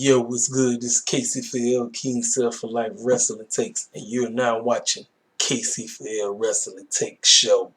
Yo, what's good? This is Casey for L King Self for Life Wrestling Takes, and you're now watching Casey for L Wrestling Takes Show.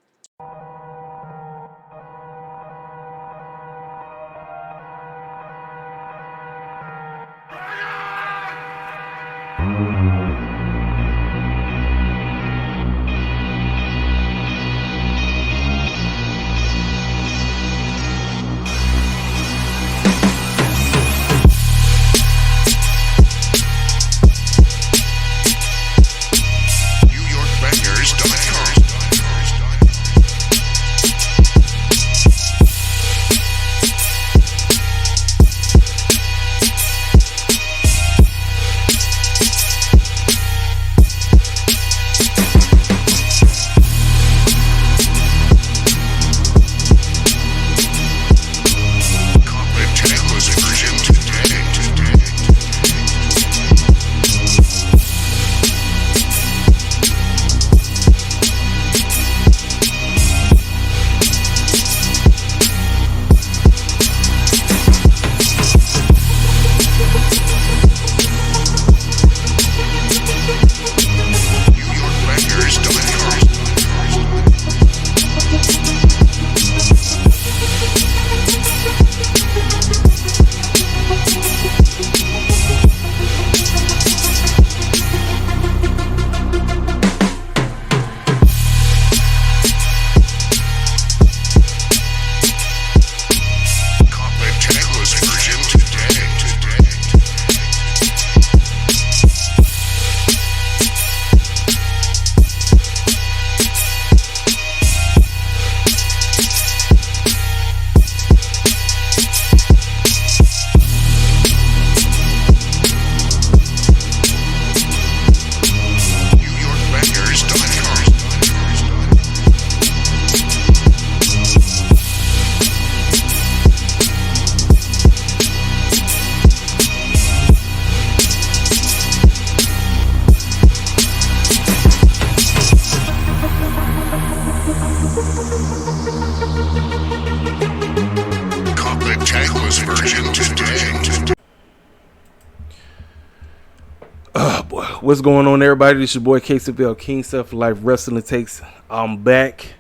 What's going on, everybody? This is your boy KCBL King Self for Life Wrestling Takes. I'm back,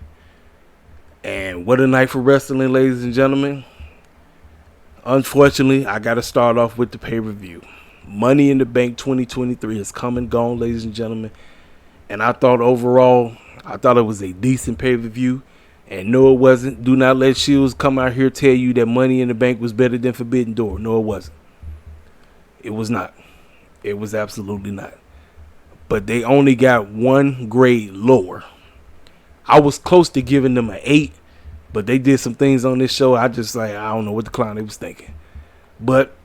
and what a night for wrestling, ladies and gentlemen. Unfortunately, I got to start off with the pay-per-view. Money in the Bank 2023 is come and gone, ladies and gentlemen, and I thought overall, it was a decent pay-per-view, and no, it wasn't. Do not let Shields come out here tell you that Money in the Bank was better than Forbidden Door. No, it wasn't. It was not. It was absolutely not. But they only got one grade lower. I was close to giving them an 8, but they did some things on this show. I don't know what the clown they was thinking. But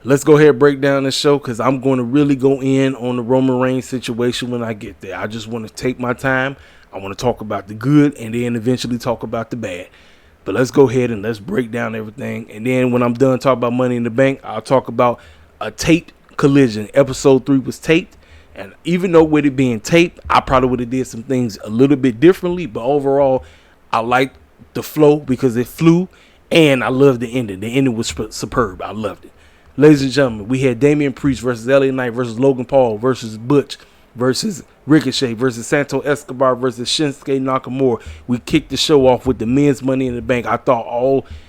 let's go ahead and break down this show, because I'm going to really go in on the Roman Reigns situation when I get there. I just want to take my time. I want to talk about the good and then eventually talk about the bad. But let's go ahead and let's break down everything. And then when I'm done talking about Money in the Bank, I'll talk about a taped Collision. Episode 3 was taped, and even though with it being taped, I probably would have did some things a little bit differently, but overall I liked the flow because it flew, and I loved the ending. The ending was superb. I loved it. Ladies and gentlemen, we had Damian Priest versus LA Knight versus Logan Paul versus Butch versus Ricochet versus Santos Escobar versus Shinsuke Nakamura. We kicked the show off with the men's Money in the Bank. I thought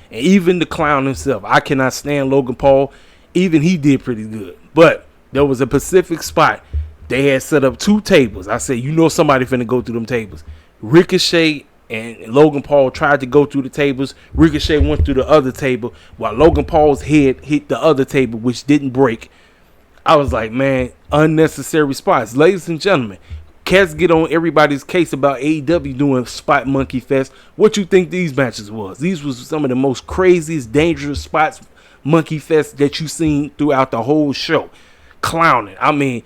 and even the clown himself, I cannot stand Logan Paul. Even he did pretty good. But there was a Pacific spot. They had set up 2 tables. I said, somebody finna go through them tables. Ricochet and Logan Paul tried to go through the tables. Ricochet went through the other table while Logan Paul's head hit the other table, which didn't break. I was like, man, unnecessary spots. Ladies and gentlemen, cats get on everybody's case about AEW doing Spot Monkey Fest. What you think these matches was? These was some of the most craziest, dangerous spots Monkey Fest that you seen throughout the whole show. Clowning. I mean,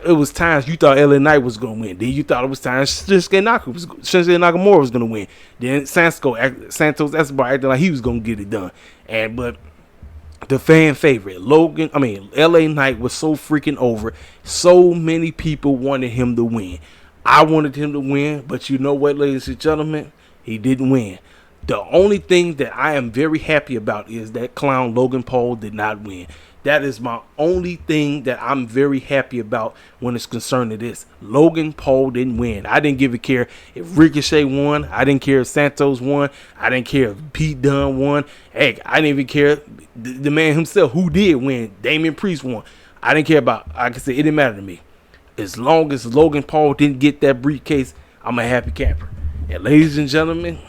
it was times you thought LA Knight was going to win. Then you thought it was times Shinsuke Nakamura was going to win. Then Santos Escobar acted like he was going to get it done. But the fan favorite, LA Knight was so freaking over. So many people wanted him to win. I wanted him to win, but you know what, ladies and gentlemen? He didn't win. The only thing that I am very happy about is that clown Logan Paul did not win. That is my only thing that I'm very happy about when it's concerned to this. Logan Paul didn't win. I didn't give a care if Ricochet won. I didn't care if Santos won. I didn't care if Pete Dunne won. Heck, I didn't even care the man himself who did win. Damian Priest won. I didn't care about, like I said, it didn't matter to me. As long as Logan Paul didn't get that briefcase, I'm a happy camper. And ladies and gentlemen,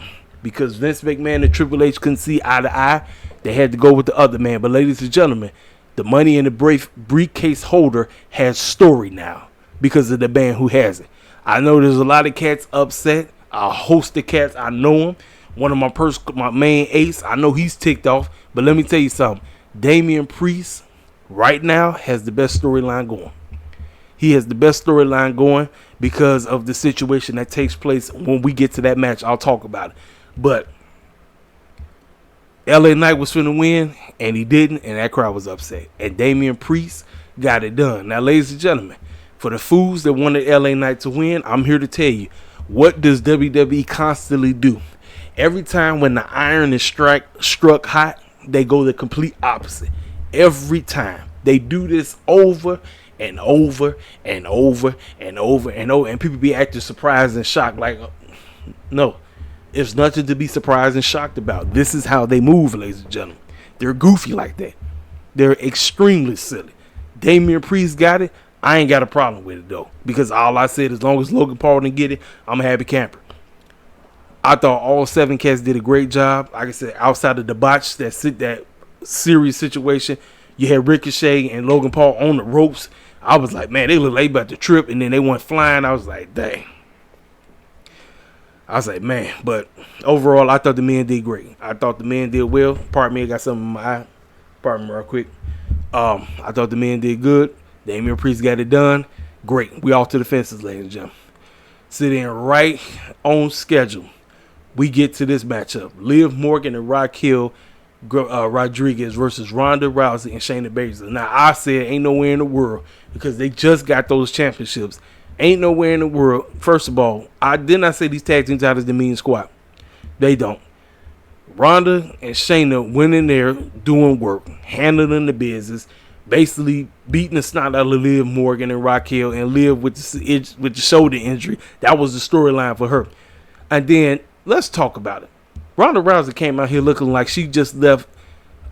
because Vince McMahon and Triple H couldn't see eye to eye, they had to go with the other man. But ladies and gentlemen, the Money in the briefcase holder has story now because of the man who has it. I know there's a lot of cats upset. A host of cats, I know him. One of my main ace, I know he's ticked off. But let me tell you something. Damian Priest right now has the best storyline going. He has the best storyline going because of the situation that takes place when we get to that match. I'll talk about it. But LA Knight was finna win, and he didn't, and that crowd was upset. And Damian Priest got it done. Now, ladies and gentlemen, for the fools that wanted LA Knight to win, I'm here to tell you, what does WWE constantly do? Every time when the iron is struck hot, they go the complete opposite. Every time. They do this over and over and over and over and over, and people be acting surprised and shocked like, no. There's nothing to be surprised and shocked about. This is how they move, ladies and gentlemen. They're goofy like that. They're extremely silly. Damian Priest got it. I ain't got a problem with it, though. Because all I said, as long as Logan Paul didn't get it, I'm a happy camper. I thought all 7 cats did a great job. Like I said, outside of the botch, that serious situation, you had Ricochet and Logan Paul on the ropes. I was like, man, they look like about to trip. And then they went flying. I was like, dang. I was like, man, but overall, I thought the men did great. I thought the men did well. Pardon me, I got something in my eye. Pardon me real quick. I thought the men did good. Damian Priest got it done. Great. We off to the fences, ladies and gentlemen. Sitting right on schedule. We get to this matchup. Liv Morgan and Raquel Rodriguez versus Ronda Rousey and Shayna Baszler. Now, I said ain't nowhere in the world because they just got those championships. Ain't nowhere in the world. First of all, I did not say these tag team titles didn't mean squat. They don't. Ronda and Shayna went in there doing work, handling the business, basically beating the snot out of Liv Morgan and Raquel, and Liv with the shoulder injury. That was the storyline for her. And then let's talk about it. Ronda Rousey came out here looking like she just left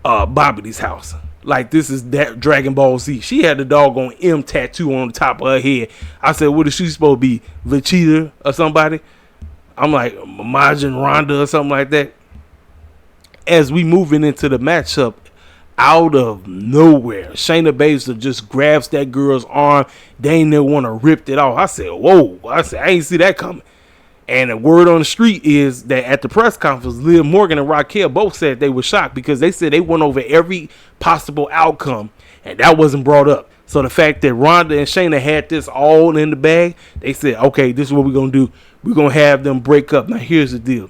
Bobby's house. Like this is that Dragon Ball Z. She had the doggone M tattoo on the top of her head. I said, what is she supposed to be? Vegeta or somebody? I'm like, Majin Ronda or something like that. As we moving into the matchup, out of nowhere, Shayna Baszler just grabs that girl's arm. They ain't never want to rip it off. I said, whoa. I said, I ain't see that coming. And the word on the street is that at the press conference, Liv Morgan and Raquel both said they were shocked because they said they went over every possible outcome, and that wasn't brought up. So the fact that Ronda and Shayna had this all in the bag, they said, okay, this is what we're going to do. We're going to have them break up. Now, here's the deal.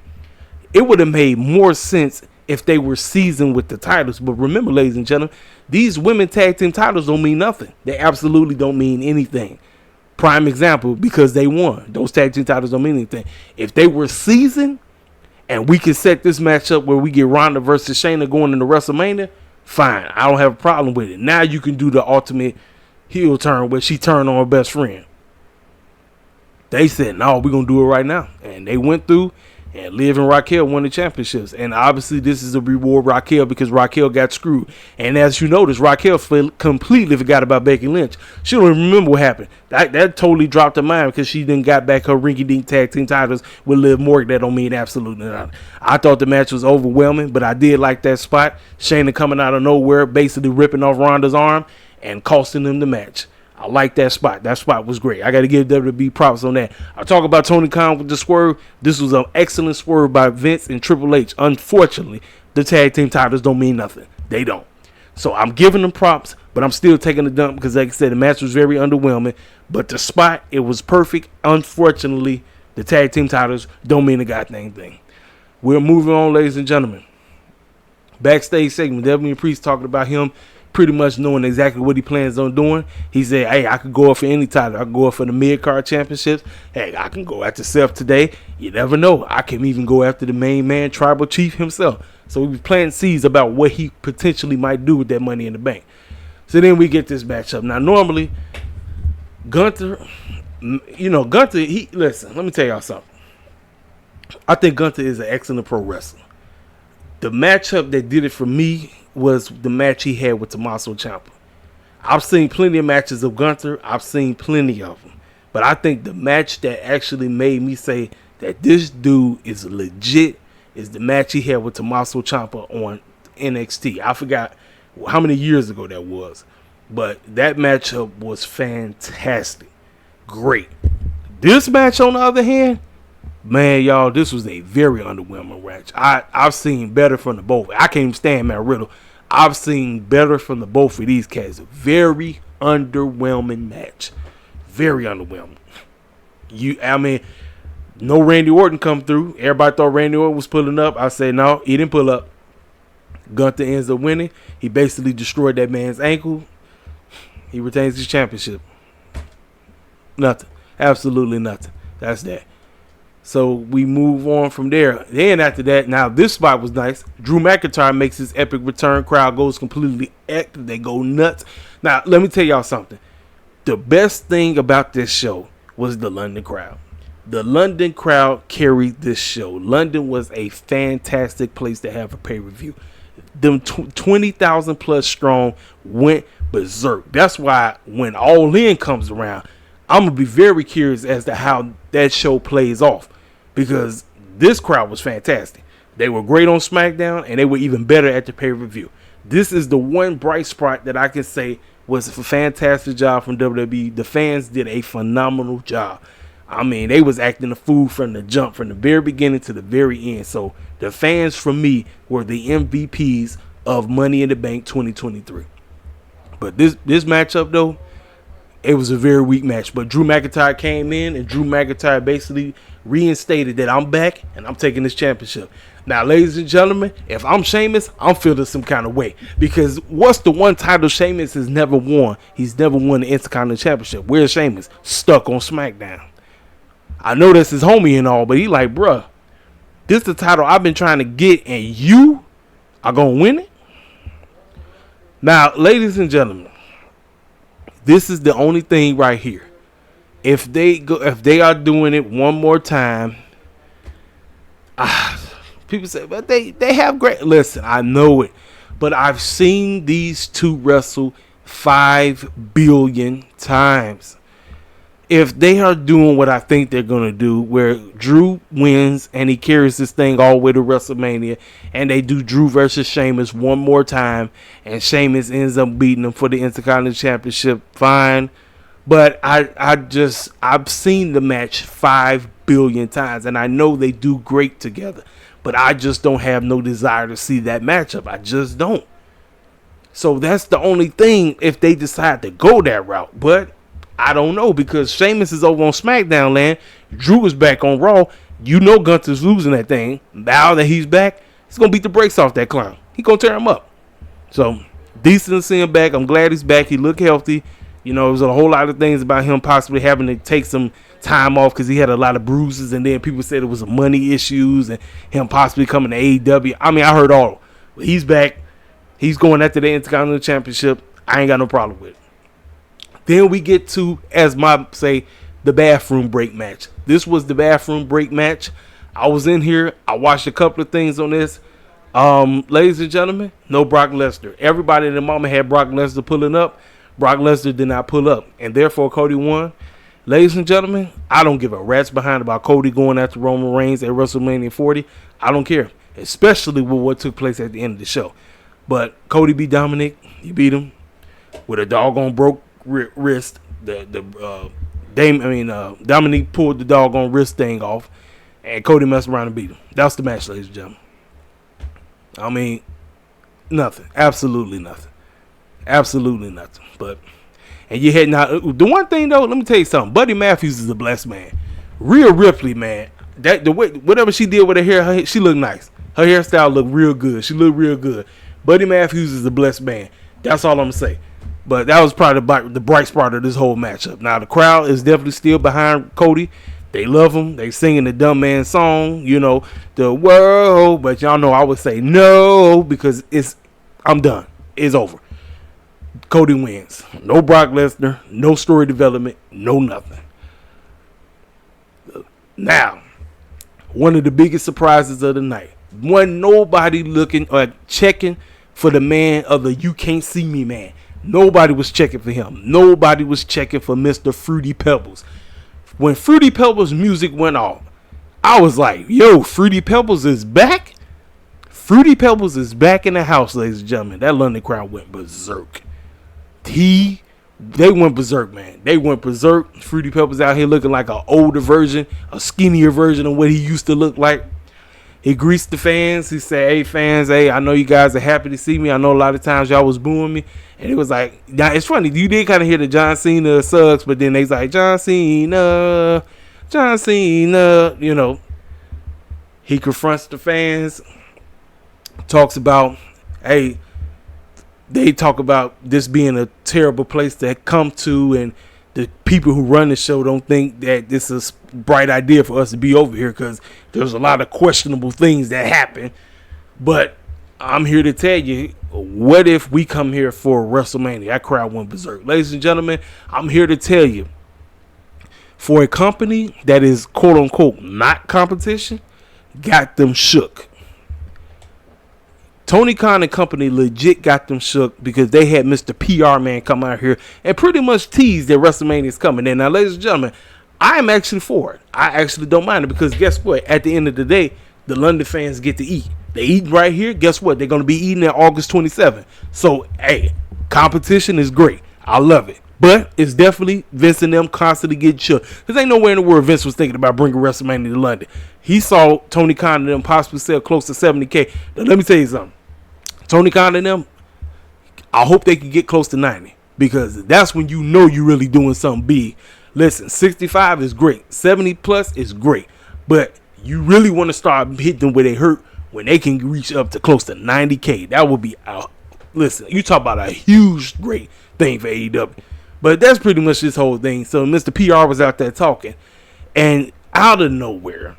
It would have made more sense if they were seasoned with the titles. But remember, ladies and gentlemen, these women tag team titles don't mean nothing. They absolutely don't mean anything. Prime example, because they won. Those tag team titles don't mean anything. If they were seasoned and we can set this match up where we get Ronda versus Shayna going into WrestleMania, fine. I don't have a problem with it. Now you can do the ultimate heel turn where she turned on her best friend. They said, no, we're going to do it right now. And they went through, and Liv and Raquel won the championships. And obviously this is a reward Raquel because Raquel got screwed. And as you notice, Raquel completely forgot about Becky Lynch. She don't even remember what happened. That totally dropped her mind because she then got back her rinky-dink tag team titles with Liv Morgan. That don't mean absolutely nothing. I thought the match was overwhelming, but I did like that spot. Shayna coming out of nowhere, basically ripping off Ronda's arm and costing them the match. I like that spot. That spot was great. I got to give WWE props on that. I talk about Tony Khan with the swerve. This was an excellent swerve by Vince and Triple H. Unfortunately, the tag team titles don't mean nothing. They don't. So I'm giving them props, but I'm still taking the dump because, like I said, the match was very underwhelming. But the spot, it was perfect. Unfortunately, the tag team titles don't mean a goddamn thing. We're moving on, ladies and gentlemen. Backstage segment. Damian Priest talking about him pretty much knowing exactly what he plans on doing. He said, hey, I could go up for any title. I could go up for the mid-card championships. Hey, I can go after Seth today. You never know. I can even go after the main man, Tribal Chief himself. So we was planting seeds about what he potentially might do with that Money in the Bank. So then we get this matchup. Now, normally, Gunther, listen, let me tell y'all something. I think Gunther is an excellent pro wrestler. The matchup that did it for me was the match he had with Tommaso Ciampa. I've seen plenty of matches of Gunther. I've seen plenty of them. But I think the match that actually made me say that this dude is legit is the match he had with Tommaso Ciampa on NXT. I forgot how many years ago that was. But that matchup was fantastic. Great. This match, on the other hand, man, y'all, this was a very underwhelming match. I've seen better from the both. I can't even stand Matt Riddle. I've seen better from the both of these cats. Very underwhelming match. Very underwhelming. No Randy Orton come through. Everybody thought Randy Orton was pulling up. I said, no, he didn't pull up. Gunther ends up winning. He basically destroyed that man's ankle. He retains his championship. Nothing. Absolutely nothing. That's that. So we move on from there. Then after that, now this spot was nice. Drew McIntyre makes his epic return. Crowd goes completely active. They go nuts. Now, let me tell y'all something. The best thing about this show was the London crowd. The London crowd carried this show. London was a fantastic place to have a pay-per-view. Them 20,000 plus strong went berserk. That's why when All In comes around, I'm going to be very curious as to how that show plays off, because this crowd was fantastic. They were great on SmackDown, and they were even better at the pay-per-view. This is the one bright spot that I can say was a fantastic job from WWE. The fans did a phenomenal job. I mean, they was acting a fool from the jump, from the very beginning to the very end. So the fans, for me, were the MVPs of Money in the Bank 2023. But this matchup, though, it was a very weak match. But Drew McIntyre came in, and Drew McIntyre basically reinstated that I'm back and I'm taking this championship. Now, ladies and gentlemen, if I'm Sheamus, I'm feeling some kind of way. Because what's the one title Sheamus has never won? He's never won the Intercontinental Championship. Where's Sheamus? Stuck on SmackDown. I know that's his homie and all, but he like, bruh, this is the title I've been trying to get, and you are going to win it? Now, ladies and gentlemen, this is the only thing right here. If they are doing it one more time, people say, but they have great. Listen, I know it, but I've seen these two wrestle 5 billion times. If they are doing what I think they're going to do, where Drew wins and he carries this thing all the way to WrestleMania, and they do Drew versus Sheamus one more time, and Sheamus ends up beating him for the Intercontinental Championship, fine. But I've seen the match 5 billion times, and I know they do great together, but I just don't have no desire to see that matchup. I just don't. So that's the only thing if they decide to go that route. But I don't know, because Sheamus is over on SmackDown land. Drew is back on Raw. You know Gunther's losing that thing. Now that he's back, he's going to beat the brakes off that clown. He's going to tear him up. So, decent to see him back. I'm glad he's back. He looked healthy. You know, there was a whole lot of things about him possibly having to take some time off because he had a lot of bruises. And then people said it was money issues and him possibly coming to AEW. I mean, I heard all. But he's back. He's going after the Intercontinental Championship. I ain't got no problem with it. Then we get to, as my say, the bathroom break match. This was the bathroom break match. I was in here. I watched a couple of things on this. Ladies and gentlemen, no Brock Lesnar. Everybody in the moment had Brock Lesnar pulling up. Brock Lesnar did not pull up, and therefore Cody won. Ladies and gentlemen, I don't give a rat's behind about Cody going after Roman Reigns at WrestleMania 40. I don't care, especially with what took place at the end of the show. But Cody beat Dominic. He beat him with a doggone broke wrist. Dominic pulled the doggone wrist thing off, and Cody messed around and beat him. That's the match, ladies and gentlemen. I mean, nothing. Absolutely nothing. Absolutely nothing. But, and you had now the one thing though, let me tell you something. Buddy Matthews is a blessed man. Rhea Ripley, man, that the way whatever she did with her hair, she looked nice. Her hairstyle looked real good. She looked real good. Buddy Matthews is a blessed man. That's all I'm going to say. But that was probably the bright spot of this whole matchup. Now, the crowd is definitely still behind Cody. They love him. They singing the dumb man song, the world. But y'all know I would say no because I'm done. It's over. Cody wins. No Brock Lesnar. No story development. No nothing. Now, one of the biggest surprises of the night. Nobody looking or checking for the man of the you can't see me man. Nobody was checking for him. Nobody was checking for Mr. Fruity Pebbles. When Fruity Pebbles music went off, I was like, yo, Fruity Pebbles is back? Fruity Pebbles is back in the house, ladies and gentlemen. That London crowd went berserk. They went berserk, man. They went berserk. Fruity Pebbles out here looking like an older version, a skinnier version of what he used to look like. He greased the fans. He said, hey, fans, hey, I know you guys are happy to see me. I know a lot of times y'all was booing me. And it was like, now it's funny. You did kind of hear the John Cena sucks, but then they was like, John Cena. He confronts the fans, talks about, hey, they talk about this being a terrible place to come to, and the people who run the show don't think that this is a bright idea for us to be over here because there's a lot of questionable things that happen. But I'm here to tell you, what if we come here for WrestleMania? That crowd went berserk. Ladies and gentlemen, I'm here to tell you, for a company that is quote unquote not competition, got them shook. Tony Khan and company legit got them shook because they had Mr. PR man come out here and pretty much tease that WrestleMania is coming. And now, ladies and gentlemen, I am actually for it. I actually don't mind it because guess what? At the end of the day, the London fans get to eat. They eat right here. Guess what? They're going to be eating at August 27th. So, hey, competition is great. I love it. But it's definitely Vince and them constantly getting shook. Because ain't nowhere in the world Vince was thinking about bringing WrestleMania to London. He saw Tony Khan and them possibly sell close to 70K. Now, let me tell you something. Tony Khan and them, I hope they can get close to 90. Because that's when you know you're really doing something big. Listen, 65 is great. 70 plus is great. But you really want to start hitting them where they hurt when they can reach up to close to 90K. That would be, listen, you talk about a huge, great thing for AEW. But that's pretty much this whole thing. So Mr. PR was out there talking. And out of nowhere,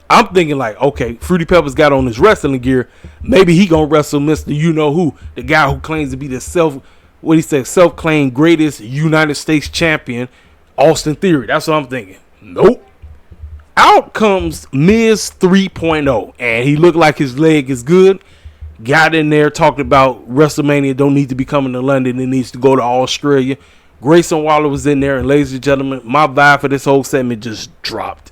I'm thinking like, okay, Fruity Pebbles got on his wrestling gear. Maybe he gonna wrestle Mr. You-know-who, the guy who claims to be the self-claimed greatest United States champion, Austin Theory. That's what I'm thinking. Nope. Out comes Miz 3.0, and he looked like his leg is good. Got in there, talked about WrestleMania don't need to be coming to London. It needs to go to Australia. Grayson Waller was in there, and ladies and gentlemen, my vibe for this whole segment just dropped.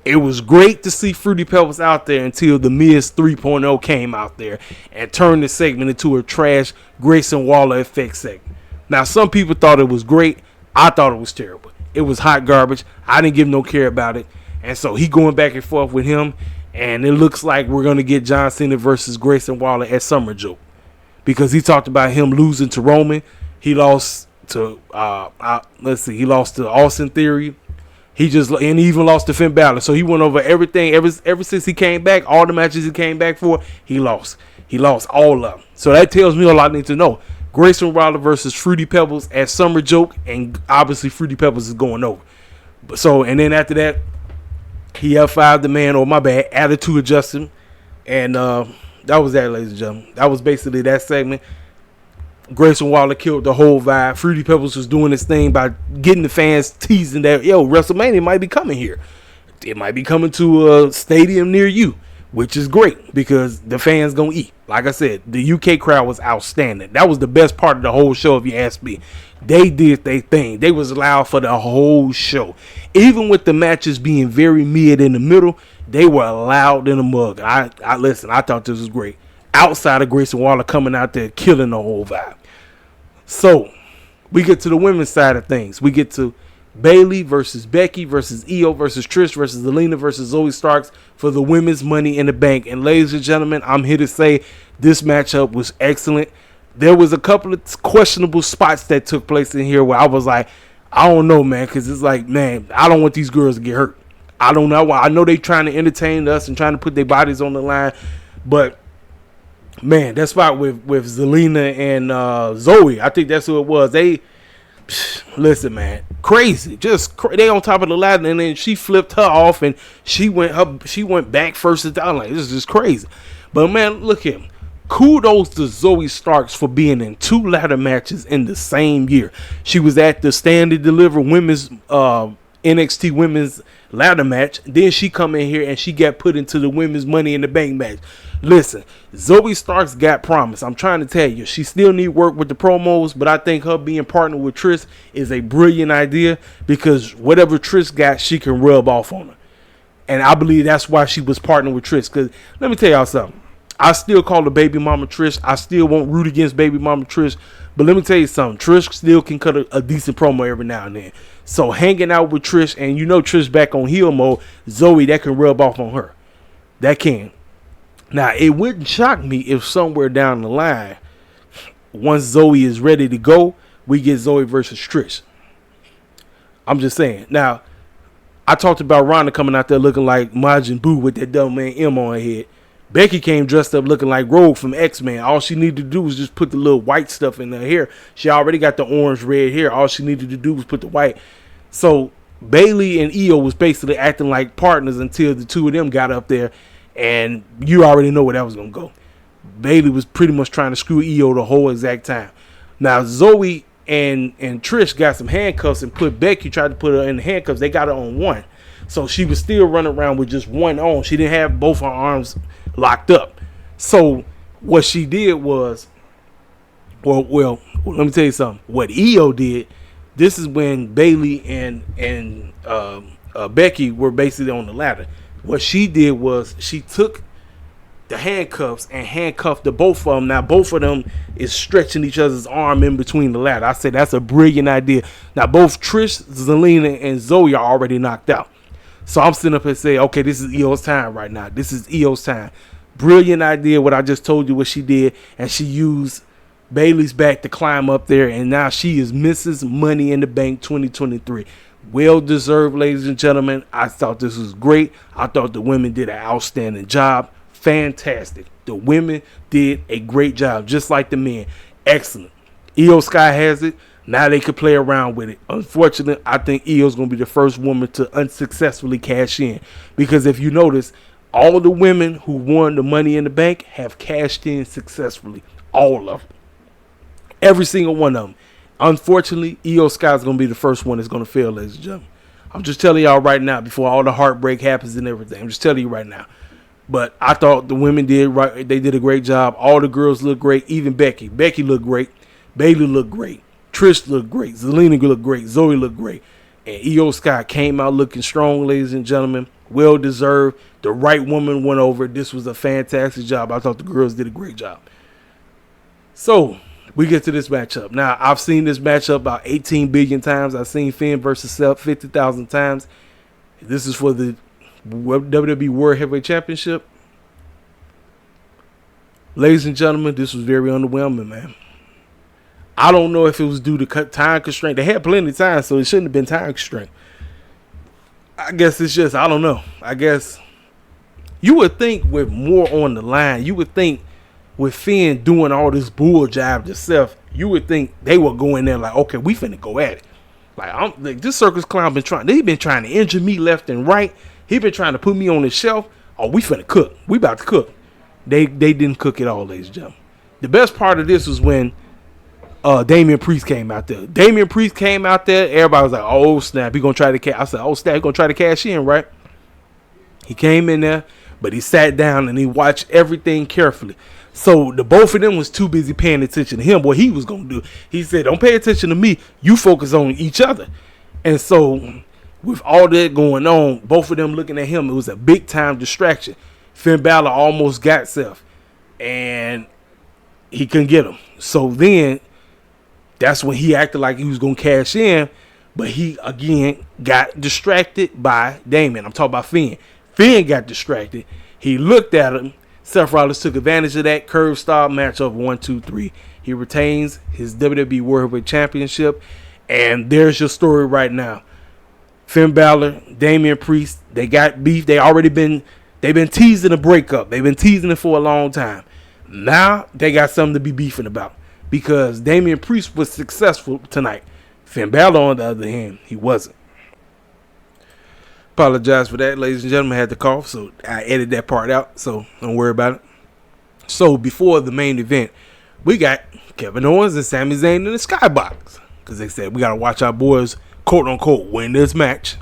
It was great to see Fruity Pebbles out there until the Miz 3.0 came out there and turned the segment into a trash Grayson Waller effect segment. Now, some people thought it was great. I thought it was terrible. It was hot garbage. I didn't give no care about it. And so he going back and forth with him. And it looks like we're going to get John Cena versus Grayson Waller at Summer Joke. Because he talked about him losing to Roman. He lost to, he lost to Austin Theory. He even lost to Finn Balor. So he went over everything. Ever since he came back, all the matches he came back for, he lost. He lost all of them. So that tells me all I need to know. Grayson Waller versus Fruity Pebbles at Summer Joke. And obviously Fruity Pebbles is going over. And then after that, he F5'd the man, or my bad, attitude adjusted. And that was that, ladies and gentlemen. That was basically that segment. Grayson Waller killed the whole vibe. Fruity Pebbles was doing his thing by getting the fans teasing that, WrestleMania might be coming here. It might be coming to a stadium near you, which is great because the fans gonna eat. Like I said, the UK crowd was outstanding. That was the best part of the whole show, if you ask me. They did their thing. They was loud for the whole show. Even with the matches being very mid in the middle, they were loud in the mug. I thought this was great. Outside of Grayson Waller coming out there killing the whole vibe. So, we get to the women's side of things. We get to Bayley versus Becky versus Io versus Trish versus Alina versus Zoe Starks for the women's Money in the Bank. And ladies and gentlemen, I'm here to say this matchup was excellent. There was a couple of questionable spots that took place in here where I was like, I don't know, man, because it's like, man, I don't want these girls to get hurt. I don't know why. I know they trying to entertain us and trying to put their bodies on the line, but Man, that spot with Zelina and Zoe, I think that's who it was. They listen, man, crazy, they on top of the ladder, and then she flipped her off, and she went back first. I'm like, this is just crazy. But man, look here. Kudos to Zoe Starks for being in 2 ladder matches in the same year. She was at the Stand and Deliver women's NXT women's ladder match. Then she come in here and she got put into the women's Money in the Bank match. Listen, Zoe Starks got promise. I'm trying to tell you, she still need work with the promos, but I think her being partnered with Trish is a brilliant idea, because whatever Trish got, she can rub off on her. And I believe that's why she was partnered with Trish. Because let me tell y'all something. I still call her Baby Mama Trish. I still won't root against Baby Mama Trish. But let me tell you something. Trish still can cut a decent promo every now and then. So hanging out with Trish, and you know Trish back on heel mode, Zoe, that can rub off on her. That can. Now, it wouldn't shock me if somewhere down the line, once Zoe is ready to go, we get Zoe versus Trish. I'm just saying. Now, I talked about Ronda coming out there looking like Majin Buu with that dumb man M on her head. Becky came dressed up looking like Rogue from X-Men. All she needed to do was just put the little white stuff in her hair. She already got the orange red hair. All she needed to do was put the white. So Bayley and Io was basically acting like partners until the two of them got up there, and you already know where that was going to go. Bayley was pretty much trying to screw Io the whole exact time. Now Zoe and Trish got some handcuffs and tried to put her in the handcuffs. They got her on one. So she was still running around with just one on. She didn't have both her arms locked up. So what she did was, well, let me tell you something. What Io did, this is when Bayley and Becky were basically on the ladder. What she did was she took the handcuffs and handcuffed the both of them. Now both of them is stretching each other's arm in between the ladder. I said that's a brilliant idea. Now both Trish, Zelina, and Zoe are already knocked out. So I'm sitting up and saying, okay, this is Io's time right now. This is Io's time. Brilliant idea, what I just told you what she did. And she used Bayley's back to climb up there. And now she is Mrs. Money in the Bank 2023. Well deserved, ladies and gentlemen. I thought this was great. I thought the women did an outstanding job. Fantastic. The women did a great job, just like the men. Excellent. Io Sky has it. Now they could play around with it. Unfortunately, I think Io's going to be the first woman to unsuccessfully cash in. Because if you notice, all the women who won the Money in the Bank have cashed in successfully. All of them. Every single one of them. Unfortunately, Io Sky is going to be the first one that's going to fail, ladies and gentlemen. I'm just telling y'all right now, before all the heartbreak happens and everything. I'm just telling you right now. But I thought the women did right. They did a great job. All the girls look great. Even Becky. Becky looked great. Bayley looked great. Trish looked great. Zelina looked great. Zoe looked great. And Io Sky came out looking strong, ladies and gentlemen. Well deserved. The right woman went over. This was a fantastic job. I thought the girls did a great job. So we get to this matchup. Now, I've seen this matchup about 18 billion times. I've seen Finn versus Seth 50,000 times. This is for the WWE World Heavyweight Championship. Ladies and gentlemen, this was very underwhelming, man. I don't know if it was due to time constraint. They had plenty of time, so it shouldn't have been time constraint. I guess it's just, I don't know. I guess you would think with more on the line, you would think with Finn doing all this bull jive to Seth, you would think they would go in there like, okay, we finna go at it. Like this circus clown they've been trying to injure me left and right. He been trying to put me on the shelf. Oh, we finna cook. We about to cook. They didn't cook at all, ladies and gentlemen. The best part of this was when Damian Priest came out there. Damian Priest came out there. Everybody was like, oh, snap. He going to try to cash. I said, oh, snap. He going to try to cash in, right? He came in there, but he sat down and he watched everything carefully. So the both of them was too busy paying attention to him. What he was going to do, he said, don't pay attention to me. You focus on each other. And so with all that going on, both of them looking at him, it was a big time distraction. Finn Balor almost got Seth, and he couldn't get him. So then that's when he acted like he was going to cash in, but he, again, got distracted by Damian. I'm talking about Finn. Finn got distracted. He looked at him. Seth Rollins took advantage of that curve style match of 1, 2, 3. He retains his WWE World Heavyweight Championship, and there's your story right now. Finn Balor, Damian Priest, they got beef. They've been teasing a breakup. They've been teasing it for a long time. Now they got something to be beefing about because Damian Priest was successful tonight. Finn Balor, on the other hand, he wasn't. Apologize for that, ladies and gentlemen. I had to cough, so I edited that part out, so don't worry about it. So before the main event, we got Kevin Owens and Sami Zayn in the skybox because they said we got to watch our boys, quote unquote, win this match.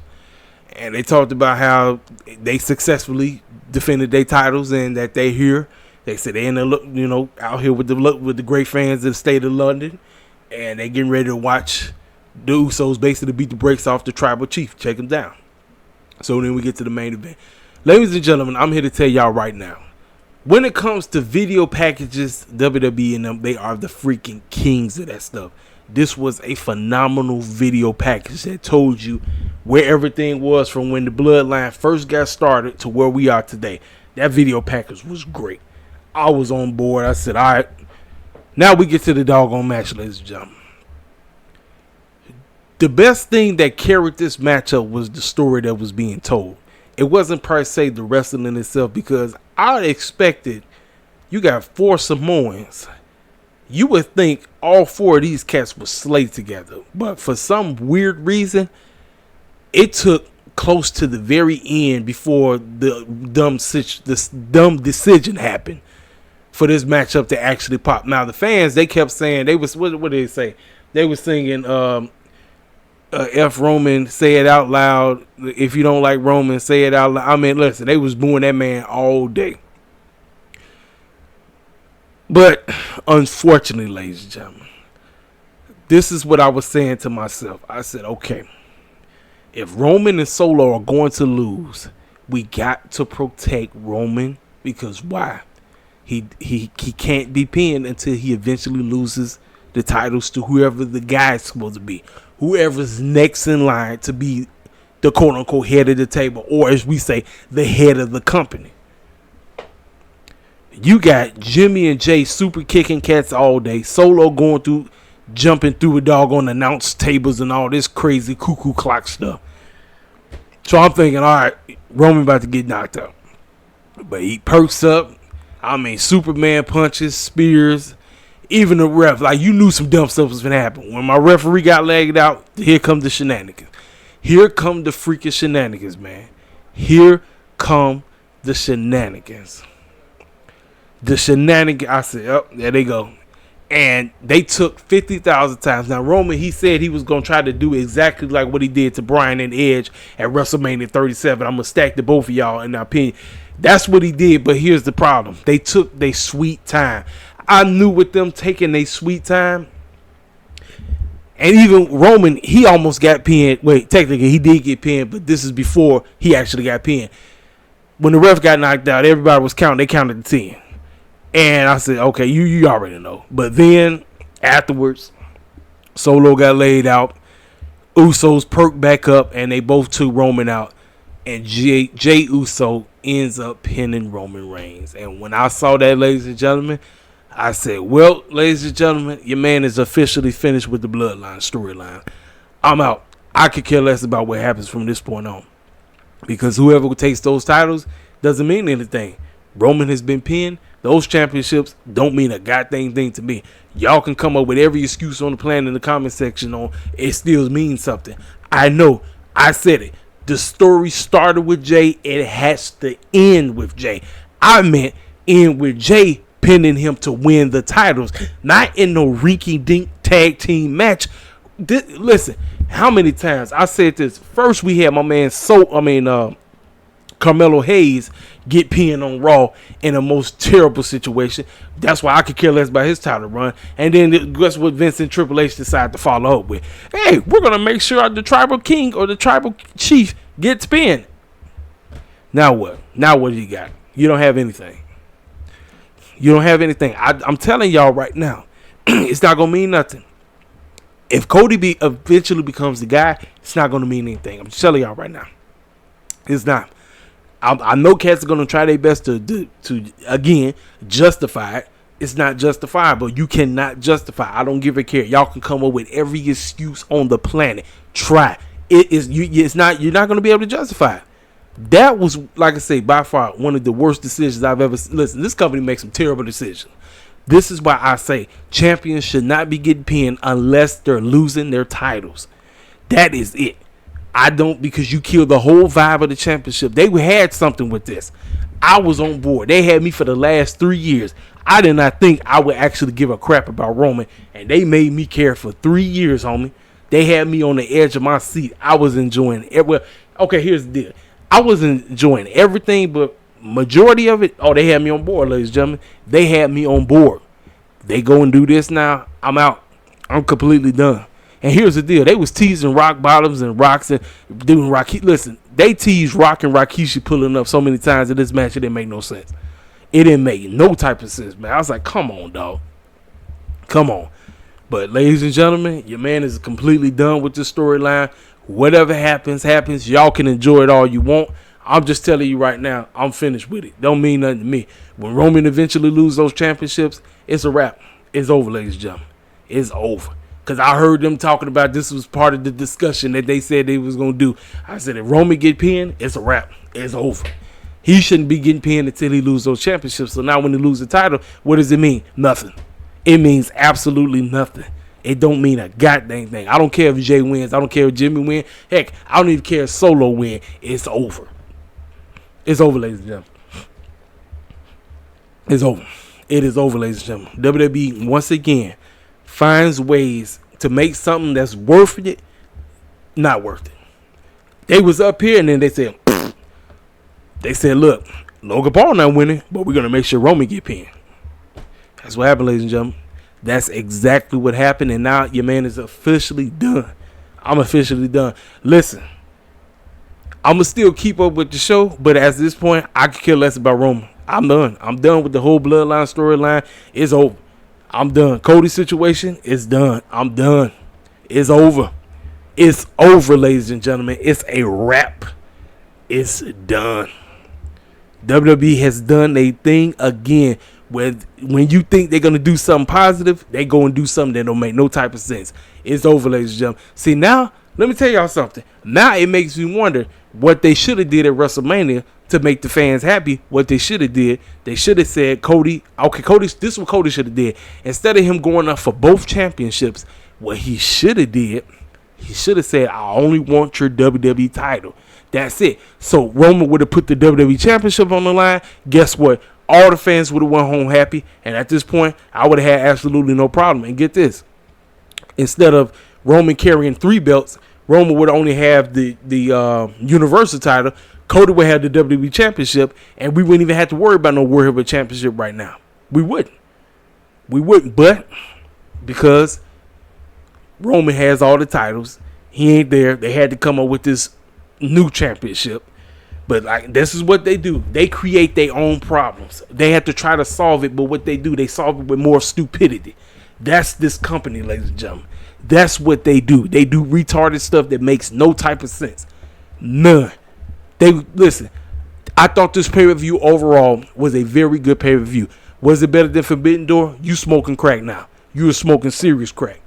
And they talked about how they successfully defended their titles and that they here. They said they in the out here with the great fans of the state of London, and they getting ready to watch the Usos basically beat the brakes off the Tribal Chief, take him down. So then we get to the main event. Ladies and gentlemen, I'm here to tell y'all right now, when it comes to video packages, WWE and them, they are the freaking kings of that stuff. This was a phenomenal video package that told you where everything was from when the Bloodline first got started to where we are today. That video package was great. I was on board. I said, all right, now we get to the doggone match, ladies and gentlemen. The best thing that carried this matchup was the story that was being told. It wasn't per se the wrestling itself, because I expected, you got 4 Samoans. You would think all 4 of these cats would slay together. But for some weird reason, it took close to the very end before the dumb decision happened for this matchup to actually pop. Now, the fans, they kept saying, what did they say? They were singing, F Roman, say it out loud. If you don't like Roman, say it out loud. I mean, listen, they was booing that man all day. But unfortunately, ladies and gentlemen, this is what I was saying to myself. I said, okay, if Roman and Solo are going to lose, we got to protect Roman, because why? He can't be pinned until he eventually loses the titles to whoever the guy is supposed to be. Whoever's next in line to be the quote-unquote head of the table, or as we say, the head of the company. You got Jimmy and Jay super kicking cats all day. Solo jumping through a doggone announce tables and all this crazy cuckoo clock stuff. So I'm thinking, all right, Roman about to get knocked out. But he perks up. I mean, Superman punches, spears. Even the ref, like, you knew some dumb stuff was going to happen. When my referee got lagged out, here come the shenanigans. Here come the freaking shenanigans, man. Here come the shenanigans. The shenanigans, I said, oh, there they go. And they took 50,000 times. Now, Roman, he said he was going to try to do exactly like what he did to Bryan and Edge at WrestleMania 37. I'm going to stack the both of y'all in my opinion. That's what he did, but here's the problem. They took their sweet time. I knew with them taking their sweet time, and even Roman, he almost got pinned. Wait, technically he did get pinned, but this is before he actually got pinned. When the ref got knocked out, everybody was counting. They counted to 10. And I said, okay, you already know. But then afterwards, Solo got laid out. Usos perked back up, and they both took Roman out. And Jay Uso ends up pinning Roman Reigns. And when I saw that, ladies and gentlemen, I said, well, ladies and gentlemen, your man is officially finished with the Bloodline storyline. I'm out. I could care less about what happens from this point on, because whoever takes those titles doesn't mean anything. Roman has been pinned. Those championships don't mean a goddamn thing to me. Y'all can come up with every excuse on the planet in the comment section on it still means something. I know. I said it. The story started with Jay. It has to end with Jay. I meant end with Jay pinning him to win the titles, not in no rinky-dink tag team match. Listen, how many times I said this? First, we had my man Carmelo Hayes get pinned on Raw in a most terrible situation. That's why I could care less about his title run. And then guess what Vince and Triple H decided to follow up with? Hey, we're going to make sure the Tribal King or the Tribal Chief gets pinned. Now what? Now what do you got? You don't have anything. You don't have anything. I'm telling y'all right now, it's not going to mean nothing. If Cody eventually becomes the guy, it's not going to mean anything. I'm just telling y'all right now. It's not. I know cats are going to try their best to again, justify it. It's not justifiable. You cannot justify. I don't give a care. Y'all can come up with every excuse on the planet. Try. It's not. You're not going to be able to justify it. That was, like I say, by far one of the worst decisions I've ever seen. Listen, this company makes some terrible decisions. This is why I say champions should not be getting pinned unless they're losing their titles. That is it. I don't, because you killed the whole vibe of the championship. They had something with this. I was on board. They had me for the last 3 years. I did not think I would actually give a crap about Roman, and they made me care for 3 years, homie. They had me on the edge of my seat. I was enjoying it. Well, okay, here's the deal. I was enjoying everything, but majority of it, they had me on board, ladies and gentlemen. They had me on board. They go and do this now. I'm out. I'm completely done. And here's the deal. They was teasing Rock Bottoms and Rocks and doing Rocky. Listen, they teased Rock and Rikishi pulling up so many times in this match, it didn't make no sense. It didn't make no type of sense, man. I was like, come on, dog. Come on. But ladies and gentlemen, your man is completely done with this storyline. Whatever happens, happens. Y'all can enjoy it all you want. I'm just telling you right now, I'm finished with it. Don't mean nothing to me. When Roman eventually loses those championships, it's a wrap. It's over, ladies and gentlemen. It's over. Because I heard them talking about this was part of the discussion that they said they was going to do. I said, if Roman get pinned, it's a wrap. It's over. He shouldn't be getting pinned until he loses those championships. So now when he loses the title, what does it mean? Nothing. It means absolutely nothing. It don't mean a goddamn thing. I don't care if Jay wins. I don't care if Jimmy wins. Heck, I don't even care if Solo wins. It's over. It's over, ladies and gentlemen. It's over. It is over, ladies and gentlemen. WWE, once again, finds ways to make something that's worth it not worth it. They was up here and then they said, look, Logan Paul not winning, but we're going to make sure Roman get pinned. That's what happened, ladies and gentlemen. That's exactly what happened, and now your man is officially done. I'm officially done. Listen, I'm going to still keep up with the show, but at this point, I could care less about Roman. I'm done. I'm done with the whole bloodline storyline. It's over. I'm done. Cody's situation is done. I'm done. It's over. It's over, ladies and gentlemen. It's a wrap. It's done. WWE has done a thing again. When you think they're going to do something positive, they go and do something that don't make no type of sense. It's over, ladies and gentlemen. See, now, let me tell y'all something. Now it makes me wonder what they should have did at WrestleMania to make the fans happy. What they should have did, they should have said, Cody, this is what Cody should have did. Instead of him going up for both championships, what he should have did, he should have said, I only want your WWE title. That's it. So Roman would have put the WWE Championship on the line. Guess what? All the fans would have went home happy. And at this point, I would have had absolutely no problem. And get this. Instead of Roman carrying 3 belts, Roman would only have the Universal title. Cody would have the WWE Championship. And we wouldn't even have to worry about no World Heavyweight Championship right now. We wouldn't. But because Roman has all the titles, he ain't there. They had to come up with this new championship. But like, this is what they do. They create their own problems. They have to try to solve it, but what they do, they solve it with more stupidity. That's this company, ladies and gentlemen. That's what they do. They do retarded stuff that makes no type of sense. None. Listen, I thought this pay-per-view overall was a very good pay-per-view. Was it better than Forbidden Door? You smoking crack now. You are smoking serious crack.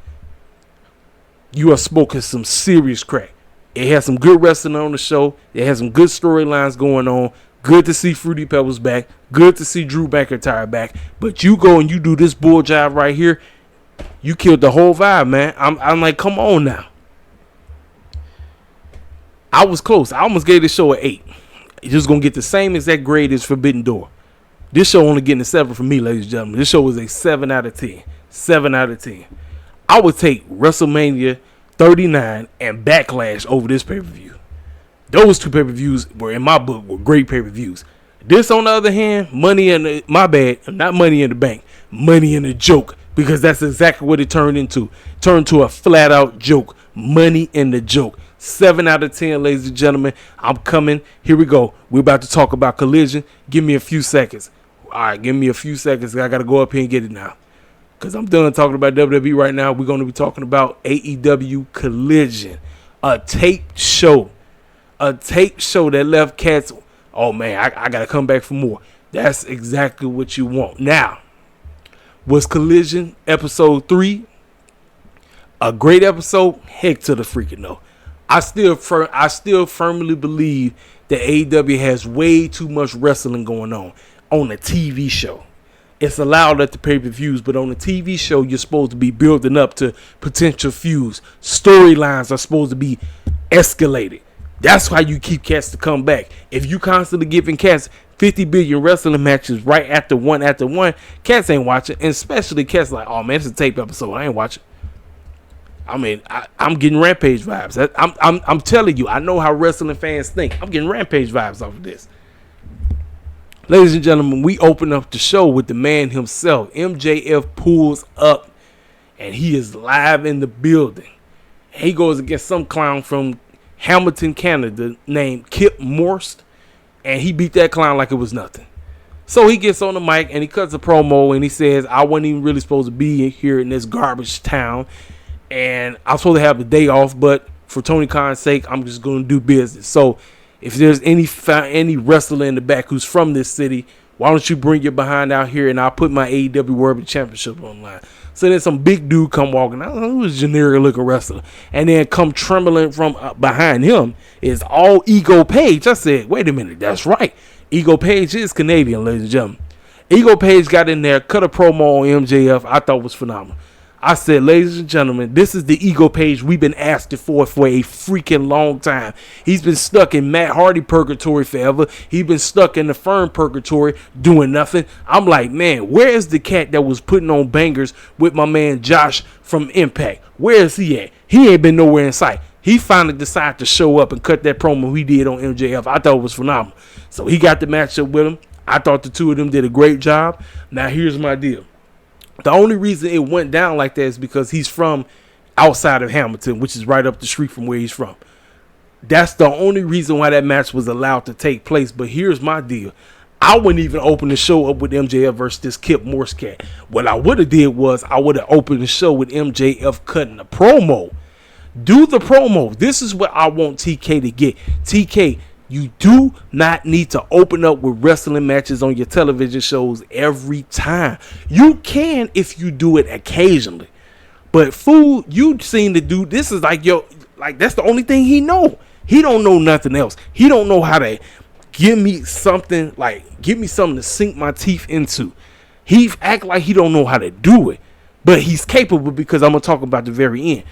You are smoking some serious crack. It has some good wrestling on the show. It has some good storylines going on. Good to see Fruity Pebbles back. Good to see Drew McIntyre back. But you go and you do this bull job right here. You killed the whole vibe, man. I'm like, come on now. I was close. I almost gave this show an 8. It's just going to get the same exact grade as Forbidden Door. This show only getting a 7 from me, ladies and gentlemen. This show was a 7 out of 10. 7 out of 10. I would take WrestleMania 39 and Backlash over this pay-per-view. Those 2 pay-per-views were, in my book, were great pay-per-views. This, on the other hand, Not Money in the Bank, Money in the Joke, because that's exactly what it turned into. Turned to a flat-out joke. Money in the Joke. 7 out of 10, ladies and gentlemen. I'm coming. Here we go. We're about to talk about Collision. Give me a few seconds. All right, give me a few seconds. I got to go up here and get it now. Because I'm done talking about WWE right now. We're going to be talking about AEW Collision. A taped show. A taped show that left cats. Oh, man, I got to come back for more. That's exactly what you want. Now, was Collision episode 3 a great episode? Heck to the freaking no. I still firmly believe that AEW has way too much wrestling going on a TV show. It's allowed at the pay-per-views, but on the TV show, you're supposed to be building up to potential feuds. Storylines are supposed to be escalated. That's why you keep cats to come back. If you constantly giving cats 50 billion wrestling matches right after one, cats ain't watching. And especially cats like, oh man, it's a tape episode. I ain't watching. I mean, I'm getting Rampage vibes. I'm telling you, I know how wrestling fans think. I'm getting Rampage vibes off of this. Ladies and gentlemen, we open up the show with the man himself. MJF pulls up, and he is live in the building. He goes against some clown from Hamilton, Canada, named Kip Morse, and he beat that clown like it was nothing. So he gets on the mic, and he cuts a promo, and he says, I wasn't even really supposed to be here in this garbage town, and I was supposed to have the day off, but for Tony Khan's sake, I'm just going to do business. So if there's any wrestler in the back who's from this city, why don't you bring your behind out here, and I'll put my AEW World Championship online. So then some big dude come walking out, who's a generic looking wrestler, and then come trembling from behind him is all Ego Page. I said, wait a minute, that's right. Ego Page is Canadian, ladies and gentlemen. Ego Page got in there, cut a promo on MJF. I thought was phenomenal. I said, ladies and gentlemen, this is the Ego Page we've been asking for a freaking long time. He's been stuck in Matt Hardy purgatory forever. He's been stuck in the Fern purgatory doing nothing. I'm like, man, where is the cat that was putting on bangers with my man Josh from Impact? Where is he at? He ain't been nowhere in sight. He finally decided to show up and cut that promo he did on MJF. I thought it was phenomenal. So he got the matchup with him. I thought the two of them did a great job. Now here's my deal. The only reason it went down like that is because he's from outside of Hamilton, which is right up the street from where he's from. That's the only reason why that match was allowed to take place. But here's my deal. I wouldn't even open the show up with MJF versus this Kip Morse cat. What I would have did was I would have opened the show with MJF cutting a promo. Do the promo. This is what I want TK to get. TK, you do not need to open up with wrestling matches on your television shows every time. You can if you do it occasionally. But fool, you seem to do this is like that's the only thing he know. He don't know nothing else. He don't know how to give me something to sink my teeth into. He act like he don't know how to do it. But he's capable because I'm gonna talk about the very end.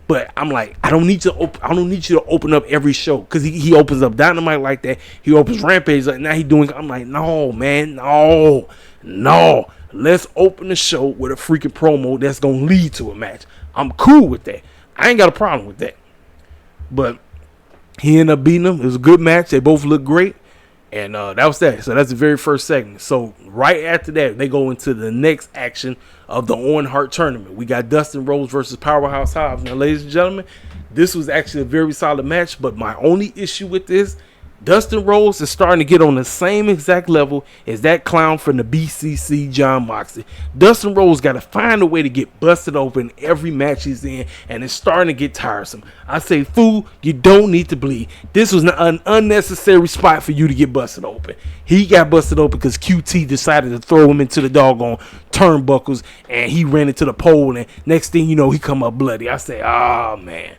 But I'm like, I don't need you to open up every show because he opens up Dynamite like that. He opens Rampage like now he doing. I'm like, no, man, no. Let's open the show with a freaking promo that's gonna lead to a match. I'm cool with that. I ain't got a problem with that. But he ended up beating him. It was a good match. They both looked great. And that was that. So that's the very first segment. So right after that, they go into the next action of the Owen Hart tournament. We got Dustin Rhodes versus Powerhouse Hobbs. Now, ladies and gentlemen, this was actually a very solid match. But my only issue with this, Dustin Rhodes is starting to get on the same exact level as that clown from the BCC, John Moxley. Dustin Rhodes got to find a way to get busted open every match he's in, and it's starting to get tiresome. I say, fool, you don't need to bleed. This was an unnecessary spot for you to get busted open. He got busted open because QT decided to throw him into the doggone turnbuckles, and he ran into the pole, and next thing you know, he come up bloody. I say, oh, man.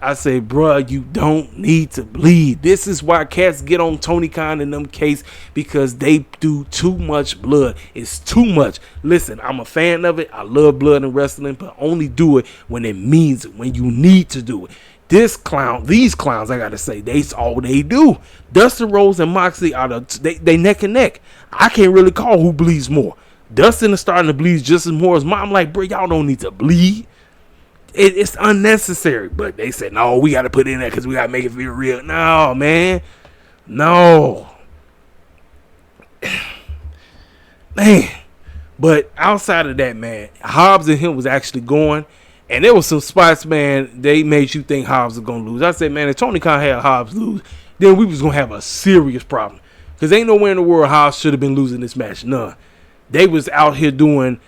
I say, bruh, you don't need to bleed. This is why cats get on Tony Khan in them case, because they do too much blood. It's too much. Listen, I'm a fan of it. I love blood in wrestling, but only do it when it means it, when you need to do it. These clowns, I gotta say, that's all they do. Dustin Rhodes and Moxley are they neck and neck. I can't really call who bleeds more. Dustin is starting to bleed just as more as mine. I'm like, bro, y'all don't need to bleed. It's unnecessary, but they said, no, we got to put it in there because we got to make it feel real. No, man. No. Man. But outside of that, man, Hobbs and him was actually going, and there was some spots, man, they made you think Hobbs was going to lose. I said, man, if Tony Khan had Hobbs lose, then we was going to have a serious problem because ain't nowhere in the world Hobbs should have been losing this match. None. They was out here doing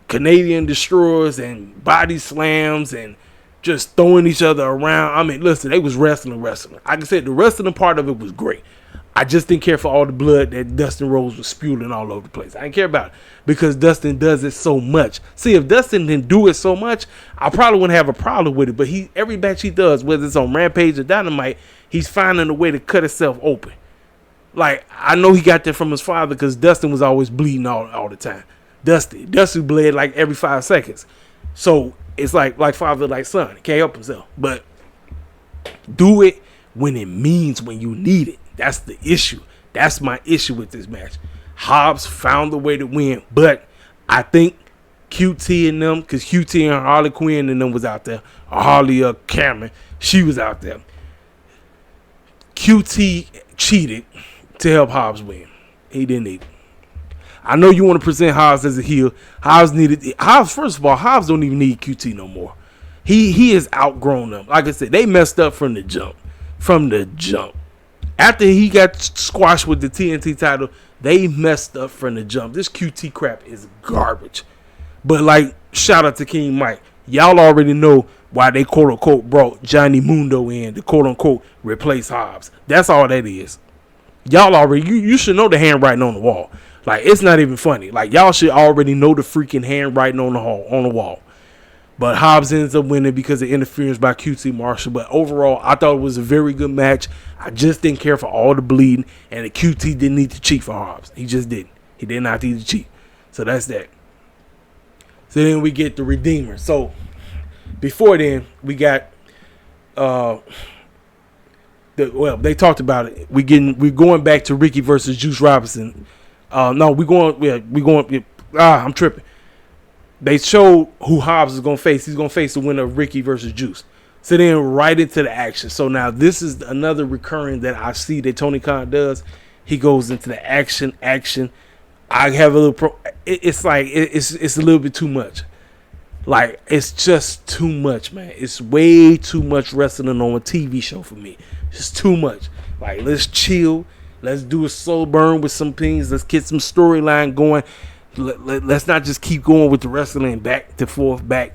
Canadian destroyers and body slams and just throwing each other around. I mean, listen, they was wrestling. Like I said, the wrestling part of it was great. I just didn't care for all the blood that Dustin Rhodes was spewing all over the place. I didn't care about it because Dustin does it so much. See, if Dustin didn't do it so much, I probably wouldn't have a problem with it. But every match he does, whether it's on Rampage or Dynamite, he's finding a way to cut himself open. Like, I know he got that from his father because Dustin was always bleeding all the time. Dusty bled like every 5 seconds. So it's like father, like son. He can't help himself. But do it when it means when you need it. That's the issue. That's my issue with this match. Hobbs found a way to win, but I think QT and them, because QT and Harley Quinn and them was out there, or Harley Cameron, she was out there. QT cheated to help Hobbs win. He didn't need it. I know you want to present Hobbs as a heel. First of all, Hobbs don't even need QT no more. He has outgrown them. Like I said, they messed up from the jump. After he got squashed with the TNT title, they messed up from the jump. This QT crap is garbage. But like, shout out to King Mike. Y'all already know why they quote unquote brought Johnny Mundo in to quote unquote replace Hobbs. That's all that is. Y'all already, you should know the handwriting on the wall. Like, it's not even funny. Like, y'all should already know the freaking handwriting on the wall. But Hobbs ends up winning because of interference by QT Marshall. But overall, I thought it was a very good match. I just didn't care for all the bleeding. And the QT didn't need to cheat for Hobbs. He just didn't. He did not need to cheat. So that's that. So then we get the Redeemer. So before then, we got they talked about it. We're going back to Ricky versus Juice Robinson. I'm tripping. They showed who Hobbs is going to face. He's going to face the winner of Ricky versus Juice. So then right into the action. So now this is another recurring that I see that Tony Khan does. He goes into the action. I have a little it's like it's a little bit too much. Like, it's just too much, man. It's way too much wrestling on a TV show for me. It's too much. Like, let's chill. Let's do a slow burn with some things. Let's get some storyline going. Let's not just keep going with the wrestling back to forth, back.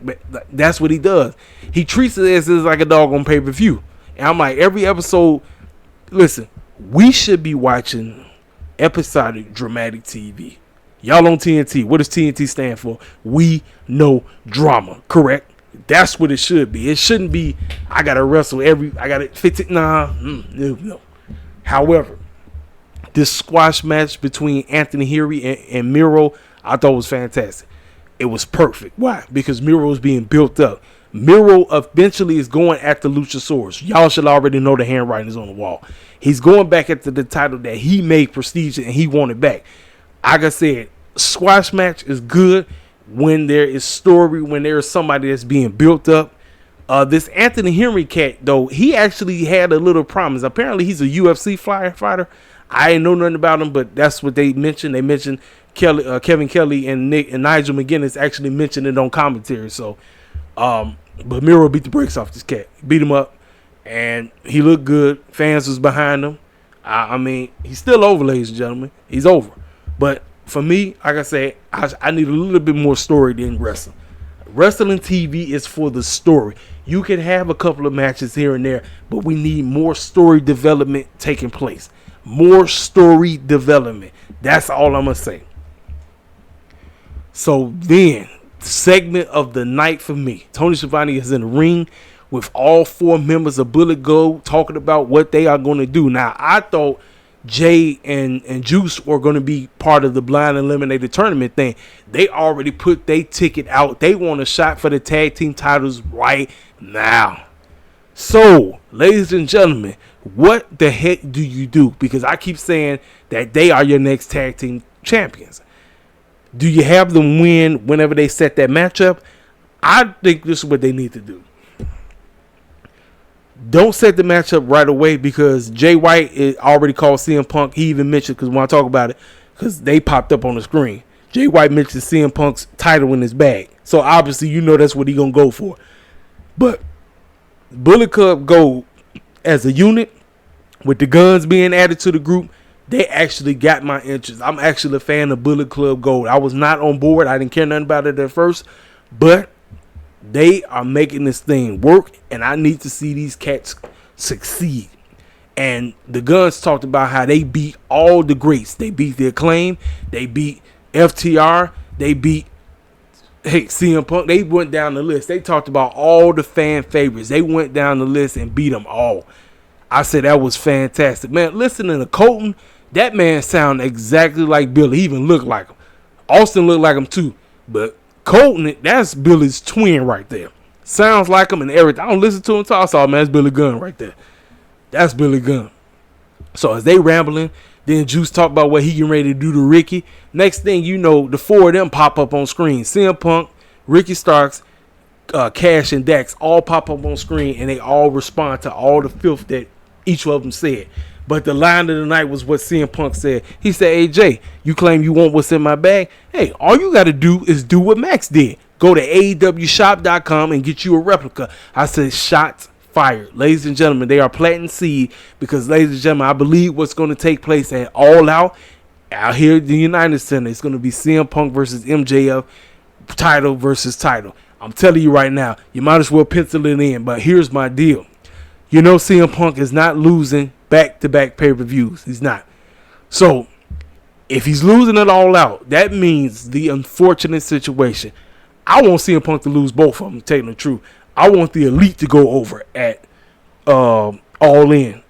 That's what he does. He treats it as like a dog on pay-per-view. And I'm like, every episode, listen, we should be watching episodic dramatic TV. Y'all on TNT. What does TNT stand for? We know drama, correct? That's what it should be. It shouldn't be, I got to wrestle I got to 15. No. However, this squash match between Anthony Henry and Miro, I thought was fantastic. It was perfect. Why? Because Miro is being built up. Miro eventually is going after Luchasaurus. Y'all should already know the handwriting is on the wall. He's going back after the title that he made prestige and he wanted back. Like I said, squash match is good when there is story, when there is somebody that's being built up. This Anthony Henry cat, though, he actually had a little promise. Apparently, he's a UFC fighter. I ain't know nothing about him, but that's what they mentioned. They mentioned Kevin Kelly and Nigel McGuinness actually mentioned it on commentary. So, but Miro beat the brakes off this cat. Beat him up, and he looked good. Fans was behind him. I mean, he's still over, ladies and gentlemen. He's over. But for me, like I said, I need a little bit more story than wrestling. Wrestling TV is for the story. You can have a couple of matches here and there, but we need more story development taking place. More story development. That's all I'm going to say. So then, segment of the night for me. Tony Schiavone is in the ring with all 4 members of Bullet Gold talking about what they are going to do. Now, I thought Jay and Juice were going to be part of the blind eliminated tournament thing. They already put their ticket out. They want a shot for the tag team titles right now. So, ladies and gentlemen, what the heck do you do? Because I keep saying that they are your next tag team champions. Do you have them win whenever they set that matchup? I think this is what they need to do. Don't set the matchup right away, because Jay White already called CM Punk. He even mentioned, because when I talk about it, because they popped up on the screen, Jay White mentioned CM Punk's title in his bag. So obviously, you know that's what he's going to go for. But Bullet Club Gold as a unit, with the guns being added to the group, they actually got my interest. I'm actually a fan of Bullet Club Gold. I was not on board. I didn't care nothing about it at first. But they are making this thing work, and I need to see these cats succeed. And the Guns talked about how they beat all the greats. They beat the Acclaim. They beat FTR. They beat CM Punk. They went down the list. They talked about all the fan favorites. They went down the list and beat them all. I said that was fantastic. Man, listening to Colton, that man sounded exactly like Billy. He even looked like him. Austin looked like him too. But Colton, that's Billy's twin right there. Sounds like him and everything. I don't listen to him talk. So, man, that's Billy Gunn right there. That's Billy Gunn. So as they rambling, then Juice talk about what he getting ready to do to Ricky. Next thing you know, the four of them pop up on screen. CM Punk, Ricky Starks, Cash, and Dax all pop up on screen, and they all respond to all the filth that each of them said. But the line of the night was what CM Punk said. He said, "Hey Jay, you claim you want what's in my bag? Hey, all you got to do is do what Max did. Go to AEWshop.com and get you a replica." I said, shots fired. Ladies and gentlemen, they are planting seed because, ladies and gentlemen, I believe what's going to take place at All Out here at the United Center is going to be CM Punk versus MJF, title versus title. I'm telling you right now, you might as well pencil it in. But here's my deal. You know CM Punk is not losing back-to-back pay-per-views. He's not. So, if he's losing it All Out, that means the unfortunate situation. I want CM Punk to lose both of them, telling the truth. I want the Elite to go over at All In.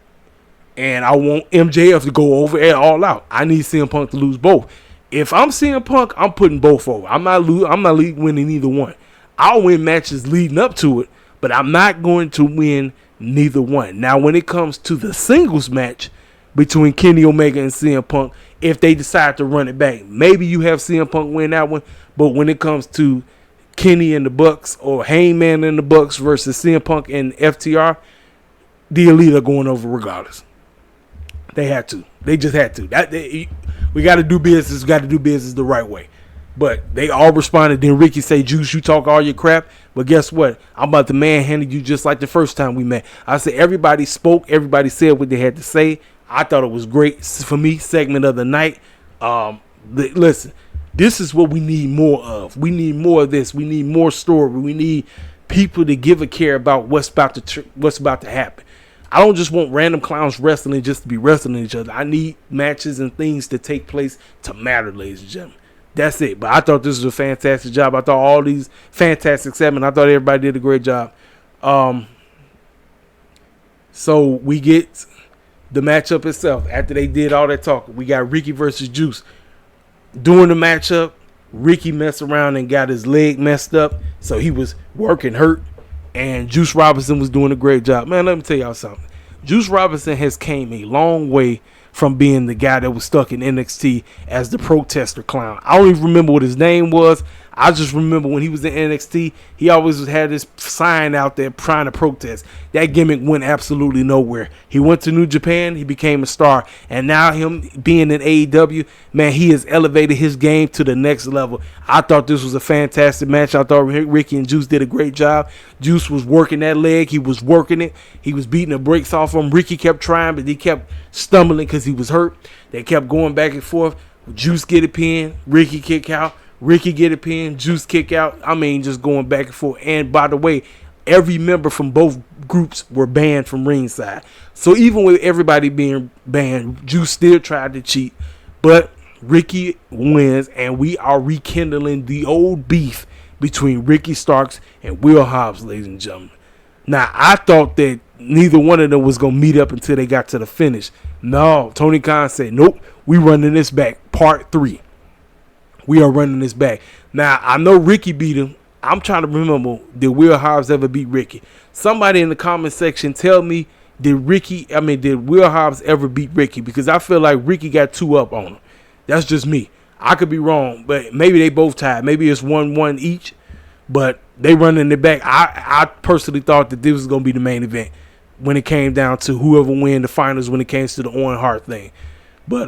And I want MJF to go over at All Out. I need CM Punk to lose both. If I'm CM Punk, I'm putting both over. I'm not winning either one. I'll win matches leading up to it, but I'm not going to win neither one. Now, when it comes to the singles match between Kenny Omega and CM Punk, if they decide to run it back, maybe you have CM Punk win that one. But when it comes to Kenny and the Bucks or Heyman and the Bucks versus CM Punk and FTR, the Elite are going over regardless. They had to. They just had to. We got to do business. We got to do business the right way. But they all responded. Then Ricky say, "Juice, you talk all your crap, but guess what? I'm about to manhandle you just like the first time we met." I said everybody spoke. Everybody said what they had to say. I thought it was great. For me, segment of the night. Listen. This is what we need more of. We need more of this. We need more story. We need people to give a care about what's about to happen. I don't just want random clowns wrestling just to be wrestling each other. I need matches and things to take place to matter, ladies and gentlemen. That's it. But I thought this was a fantastic job. I thought all these fantastic segments. I thought everybody did a great job. So we get the matchup itself. After they did all that talk, we got Ricky versus Juice. During the matchup, Ricky messed around and got his leg messed up, so he was working hurt, and Juice Robinson was doing a great job. Man, let me tell y'all something. Juice Robinson has came a long way from being the guy that was stuck in NXT as the protester clown. I don't even remember what his name was. I just remember when he was in NXT, he always had this sign out there trying to protest. That gimmick went absolutely nowhere. He went to New Japan, he became a star, and now him being in AEW, man, he has elevated his game to the next level. I thought this was a fantastic match. I thought Ricky and Juice did a great job. Juice was working that leg. He was working it. He was beating the brakes off him. Ricky kept trying, but he kept stumbling because he was hurt. They kept going back and forth. Juice get a pin, Ricky kick out. Ricky get a pin, Juice kick out. I mean, just going back and forth. And by the way, every member from both groups were banned from ringside. So even with everybody being banned, Juice still tried to cheat. But Ricky wins, and we are rekindling the old beef between Ricky Starks and Will Hobbs, ladies and gentlemen. Now, I thought that neither one of them was going to meet up until they got to the finish. No, Tony Khan said, nope, we running this back, part 3. We are running this back. Now, I know Ricky beat him. I'm trying to remember, did Will Hobbs ever beat Ricky? Somebody in the comment section tell me, did Will Hobbs ever beat Ricky? Because I feel like Ricky got 2 up on him. That's just me. I could be wrong, but maybe they both tied. Maybe it's 1-1 each, but they running it back. I personally thought that this was going to be the main event when it came down to whoever win the finals when it came to the Owen Hart thing. But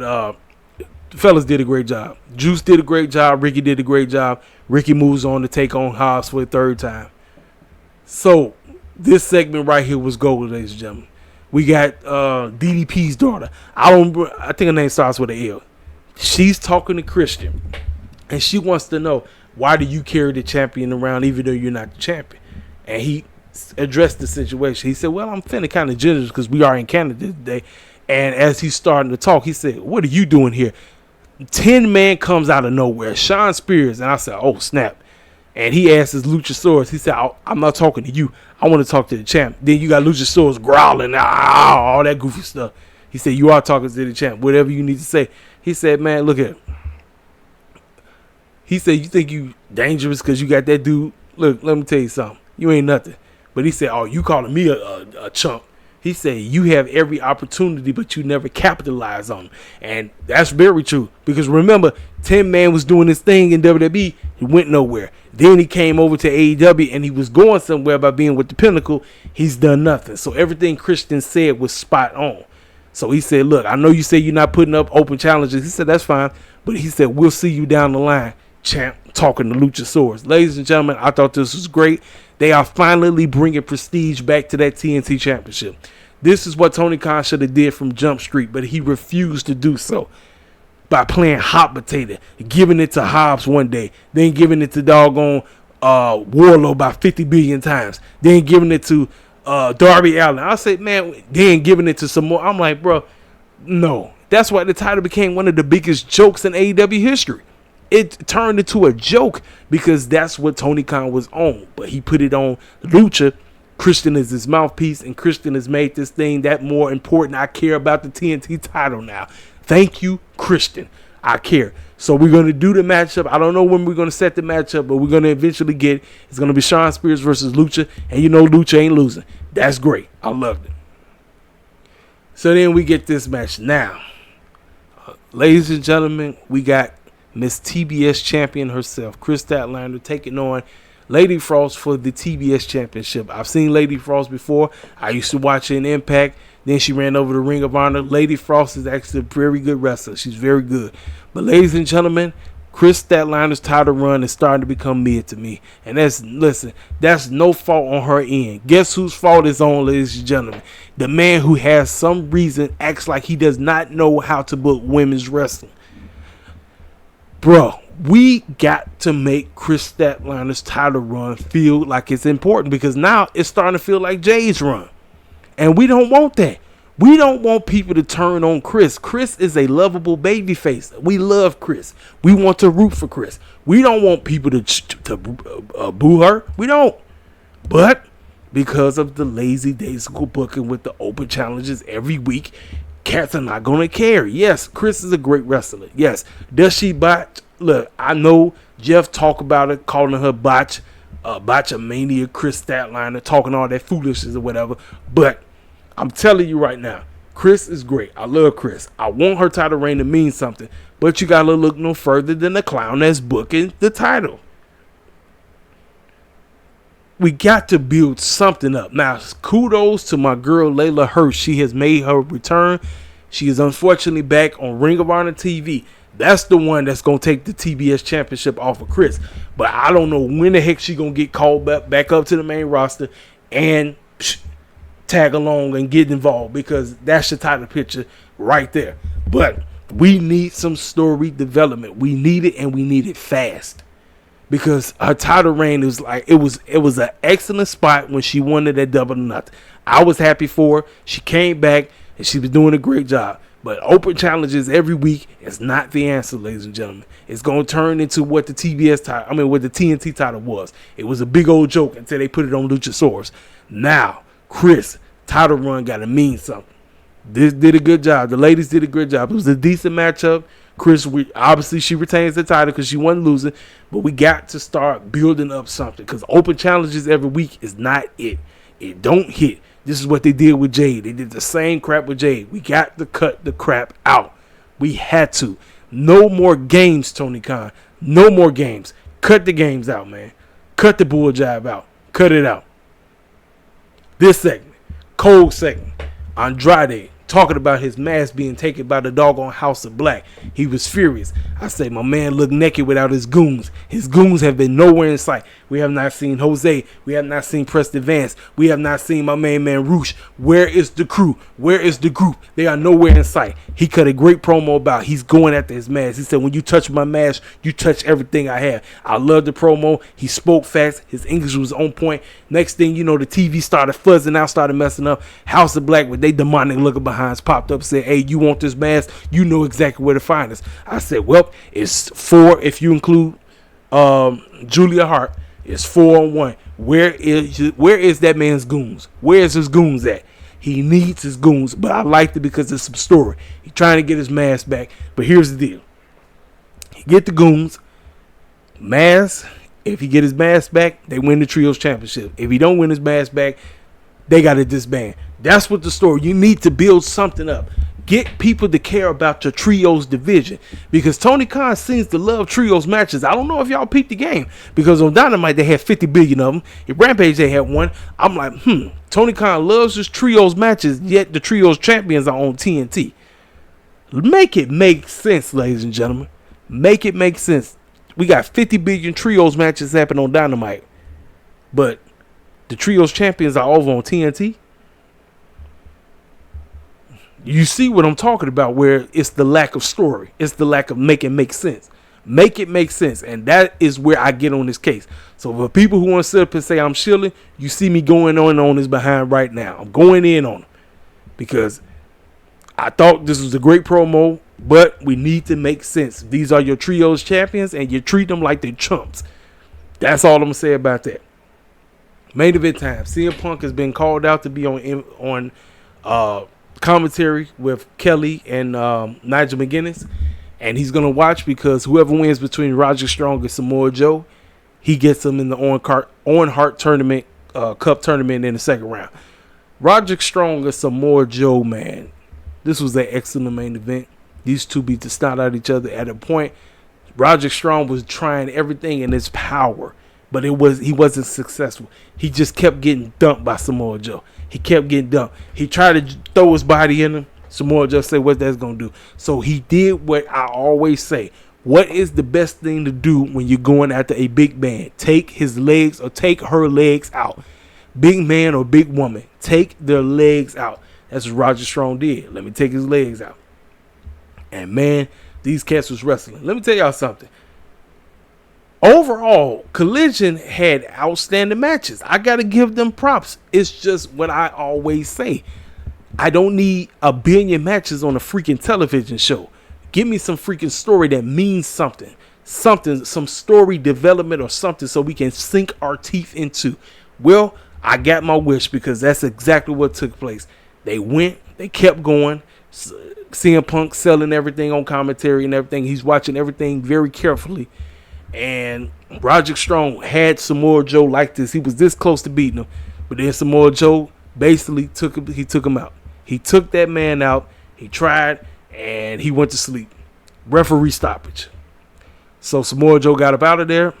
the fellas did a great job. Juice did a great job. Ricky did a great job. Ricky moves on to take on Hobbs for the 3rd time. So this segment right here was gold, ladies and gentlemen. We got DDP's daughter. I think her name starts with an L. She's talking to Christian, and she wants to know, why do you carry the champion around even though you're not the champion? And he addressed the situation. He said, well, I'm feeling kind of generous because we are in Canada today. And as he's starting to talk, he said, what are you doing here? 10-man comes out of nowhere, Sean Spears. And I said, oh, snap. And he asked his Luchasaurus. He said, I'm not talking to you. I want to talk to the champ. Then you got Luchasaurus growling, all that goofy stuff. He said, you are talking to the champ. Whatever you need to say. He said, man, look at it. He said, you think you dangerous because you got that dude? Look, let me tell you something. You ain't nothing. But he said, oh, you calling me a chump. He said, you have every opportunity, but you never capitalize on them. And that's very true. Because remember, 10-man was doing this thing in WWE. He went nowhere. Then he came over to AEW, and he was going somewhere by being with the Pinnacle. He's done nothing. So everything Christian said was spot on. So he said, look, I know you say you're not putting up open challenges. He said, that's fine. But he said, we'll see you down the line, champ, talking to Luchasaurus. Ladies and gentlemen, I thought this was great. They are finally bringing prestige back to that TNT championship. This is what Tony Khan should have did from Jump Street, but he refused to do so by playing hot potato, giving it to Hobbs one day, then giving it to doggone Warlow about 50 billion times, then giving it to Darby Allin. I said, man, then giving it to some more. I'm like, bro, no. That's why the title became one of the biggest jokes in AEW history. It turned into a joke because that's what Tony Khan was on. But he put it on Lucha. Christian is his mouthpiece, and Christian has made this thing that more important. I care about the TNT title now. Thank you, Christian. I care. So we're going to do the matchup. I don't know when we're going to set the matchup, but we're going to eventually get it. It's going to be Sean Spears versus Lucha, and you know Lucha ain't losing. That's great. I loved it. So then we get this match now. Ladies and gentlemen, we got Miss TBS champion herself, Kris Statlander, taking on Lady Frost for the TBS championship. I've seen Lady Frost before. I used to watch her in Impact. Then she ran over to Ring of Honor. Lady Frost is actually a very good wrestler. She's very good. But ladies and gentlemen, Kris Statlander's title run is starting to become mid to me. And that's no fault on her end. Guess whose fault is on, ladies and gentlemen? The man who has some reason acts like he does not know how to book women's wrestling. Bro, we got to make Kris Statlander's title run feel like it's important, because now it's starting to feel like Jay's run. And we don't want that. We don't want people to turn on Kris. Kris is a lovable babyface. We love Kris. We want to root for Kris. We don't want people to boo her. We don't. But because of the lazy daisical booking with the open challenges every week, cats are not going to care. Yes, Kris is a great wrestler. Yes. Does she botch? Look, I know Jeff talk about it, calling her botchamania, Kris Statlander, talking all that foolishness or whatever. But I'm telling you right now, Kris is great. I love Kris. I want her title reign to mean something. But you got to look no further than the clown that's booking the title. We got to build something up. Now, kudos to my girl, Layla Hirsch. She has made her return. She is unfortunately back on Ring of Honor TV. That's the one that's going to take the TBS championship off of Kris. But I don't know when the heck she going to get called back up to the main roster and tag along and get involved, because that's the title picture right there. But we need some story development. We need it, and we need it fast. Because her title reign is like, it was an excellent spot when she won it at Double or Nothing. I was happy for her. She came back and she was doing a great job. But open challenges every week is not the answer, ladies and gentlemen. It's going to turn into what the what the TNT title was. It was a big old joke until they put it on Luchasaurus. Now, Kris, title run got to mean something. This did a good job. The ladies did a good job. It was a decent matchup. Kris, obviously she retains the title because she wasn't losing. But we got to start building up something, because open challenges every week is not it. It don't hit. This is what they did with Jade. They did the same crap with Jade. We got to cut the crap out. We had to. No more games, Tony Khan. No more games. Cut the games out, man. Cut the bull jive out. Cut it out. This segment, cold segment, Andrade talking about his mask being taken by the doggone House of Black. He was furious. I said, my man looked naked without his goons. His goons have been nowhere in sight. We have not seen Jose. We have not seen Preston Vance. We have not seen my man Roosh. Where is the crew? Where is the group? They are nowhere in sight. He cut a great promo about he's going after his mask. He said, when you touch my mask, you touch everything I have. I love the promo. He spoke fast. His English was on point. Next thing you know, the TV started fuzzing out, started messing up. House of Black with they demonic looking behinds popped up and said, hey, you want this mask? You know exactly where to find us. I said, well, it's 4 if you include Julia Hart. It's 4-on-1. Where is that man's goons? Where is his goons at? He needs his goons, but I liked it because it's some story. He's trying to get his mask back, but here's the deal. He get the goons, mask. If he get his mask back, they win the Trios Championship. If he don't win his mask back, they got to disband. That's what the story. You need to build something up. Get people to care about your Trios division, because Tony Khan seems to love Trios matches. I don't know if y'all peeped the game, because on Dynamite they had 50 billion of them. In Rampage they had one. I'm like, Tony Khan loves his Trios matches, yet the Trios champions are on TNT. Make it make sense, ladies and gentlemen. Make it make sense. We got 50 billion Trios matches happen on Dynamite, but the Trios champions are over on TNT. You see what I'm talking about, where it's the lack of story. It's the lack of make it make sense. Make it make sense. And that is where I get on this case. So for people who want to sit up and say I'm shilling, you see me going on his behind right now. I'm going in on him because I thought this was a great promo, but we need to make sense. These are your Trios champions, and you treat them like they're chumps. That's all I'm going to say about that. Main event time. CM Punk has been called out to be on commentary with Kelly and Nigel McGuinness, and he's gonna watch, because whoever wins between Roger Strong and Samoa Joe, he gets them in the Owen Hart tournament, Cup tournament in the second round. Roger Strong and Samoa Joe, man, this was an excellent main event. These two beat the snot out of each other. At a point, Roger Strong was trying everything in his power, but he wasn't successful. He just kept getting dumped by Samoa Joe. He kept getting dumped. He tried to throw his body in him. Samoa Joe said, what that's going to do? So he did what I always say. What is the best thing to do when you're going after a big man? Take his legs or take her legs out. Big man or big woman, take their legs out. That's what Roger Strong did. Let me take his legs out. And man, these cats was wrestling. Let me tell y'all something. Overall, Collision had outstanding matches. I got to give them props. It's just what I always say. I don't need a billion matches on a freaking television show. Give me some freaking story that means something. Some story development or something so we can sink our teeth into. Well, I got my wish, because that's exactly what took place. They went, they kept going. CM Punk selling everything on commentary and everything. He's watching everything very carefully. And Roger Strong had Samoa Joe like this. He was this close to beating him. But then Samoa Joe basically took him out. He took that man out. He tried, and he went to sleep. Referee stoppage. So Samoa Joe got up out of there.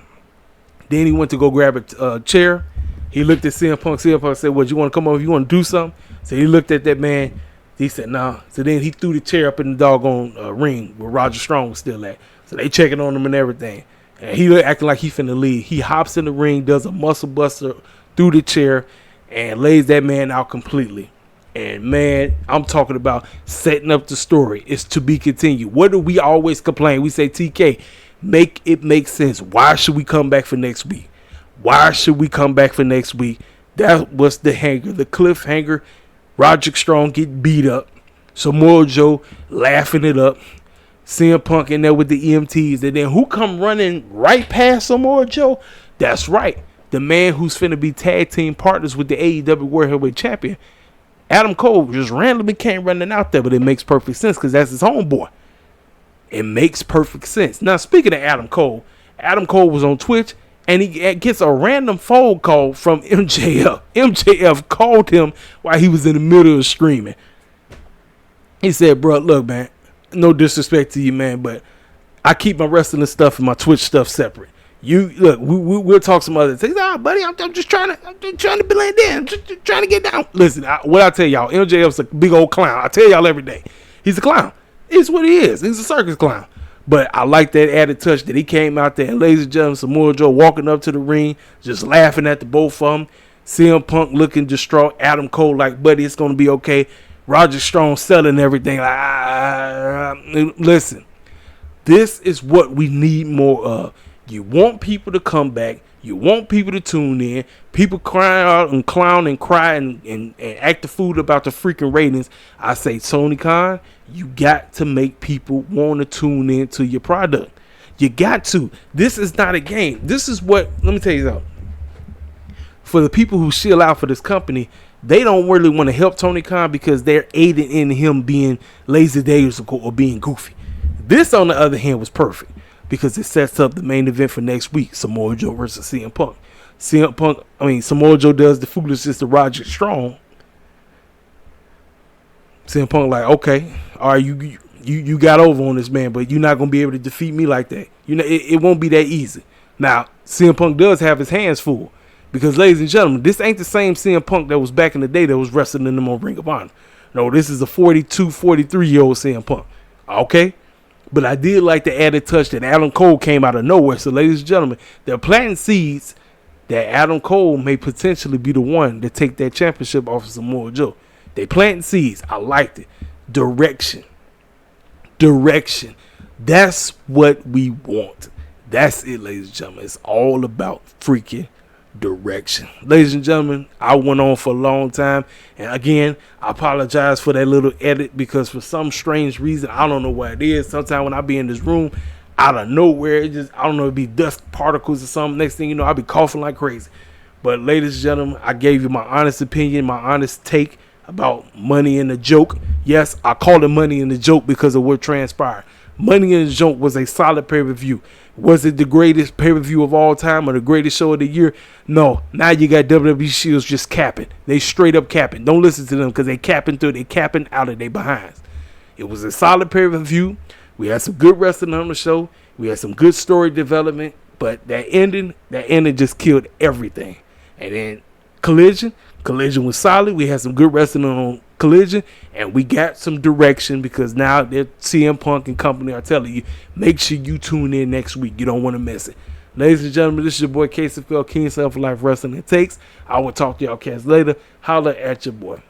Then he went to go grab a chair. He looked at CM Punk. CM Punk said, what, you want to come over? You want to do something? So he looked at that man. He said, nah. So then he threw the chair up in the doggone ring where Roger Strong was still at. So they checking on him and everything. And he acting like he finna leave. He hops in the ring, does a muscle buster through the chair, and lays that man out completely. And man, I'm talking about setting up the story. It's to be continued. What do we always complain? We say, TK, make it make sense. Why should we come back for next week? Why should we come back for next week? That was the hanger, the cliffhanger. Roger Strong get beat up. Samoa Joe laughing it up. CM Punk in there with the EMTs. And then who come running right past Samoa Joe? That's right. The man who's finna be tag team partners with the AEW World Heavyweight Champion. Adam Cole just randomly came running out there, but it makes perfect sense because that's his homeboy. It makes perfect sense. Now, speaking of Adam Cole was on Twitch, and he gets a random phone call from MJF. MJF called him while he was in the middle of screaming. He said, bro, look, man, no disrespect to you, man, but I keep my wrestling stuff and my Twitch stuff separate. You look, we'll talk some other things. Buddy, I'm just trying to blend in. I'm just trying to get down. Listen, what I tell y'all, MJF's a big old clown. I tell y'all every day, he's a clown. It's what he is. He's a circus clown. But I like that added touch that he came out there, and ladies and gentlemen, Samoa Joe walking up to the ring, just laughing at the both of them. CM Punk looking distraught. Adam Cole like, buddy, it's gonna be okay. Roger Strong selling everything. Like, listen, this is what we need more of. You want people to come back. You want people to tune in. People crying out and clown and cry and act the fool about the freaking ratings. I say, Tony Khan, you got to make people want to tune in to your product. You got to. This is not a game. This is what, let me tell you something. For the people who shill out for this company, they don't really want to help Tony Khan because they're aiding in him being lazy-days or being goofy. This, on the other hand, was perfect because it sets up the main event for next week, Samoa Joe versus CM Punk. Samoa Joe does the foolishness to Roger Strong. CM Punk like, okay, all right, you got over on this man, but you're not gonna be able to defeat me like that. You know, it won't be that easy. Now, CM Punk does have his hands full because, ladies and gentlemen, this ain't the same CM Punk that was back in the day that was wrestling in them on Ring of Honor. No, this is a 42, 43-year-old CM Punk. Okay. But I did like the added touch that Adam Cole came out of nowhere. So, ladies and gentlemen, they're planting seeds that Adam Cole may potentially be the one to take that championship off of Samoa Joe. They planting seeds. I liked it. Direction. That's what we want. That's it, ladies and gentlemen. It's all about freaking direction. Ladies and gentlemen, I went on for a long time, and again, I apologize for that little edit because for some strange reason, I don't know what it is. Sometimes when I be in this room, out of nowhere, I don't know, it'd be dust particles or something. Next thing you know, I'll be coughing like crazy. But ladies and gentlemen, I gave you my honest opinion, my honest take about Money in the Joke. Yes, I call it Money in the Joke because of what transpired. Money in the Joke was a solid pay-per-view. Was it the greatest pay-per-view of all time or the greatest show of the year? No. Now you got WWE Shields just capping. They straight up capping. Don't listen to them because they capping out of their behinds. It was a solid pay-per-view. We had some good wrestling on the show. We had some good story development. But that ending just killed everything. And then Collision was solid. We had some good wrestling on Collision, and we got some direction because now that CM Punk and company are telling you, make sure you tune in next week. You don't want to miss it. Ladies and gentlemen, this is your boy KCFL, King Self Life Wrestling It Takes. I will talk to y'all cats later. Holla at your boy.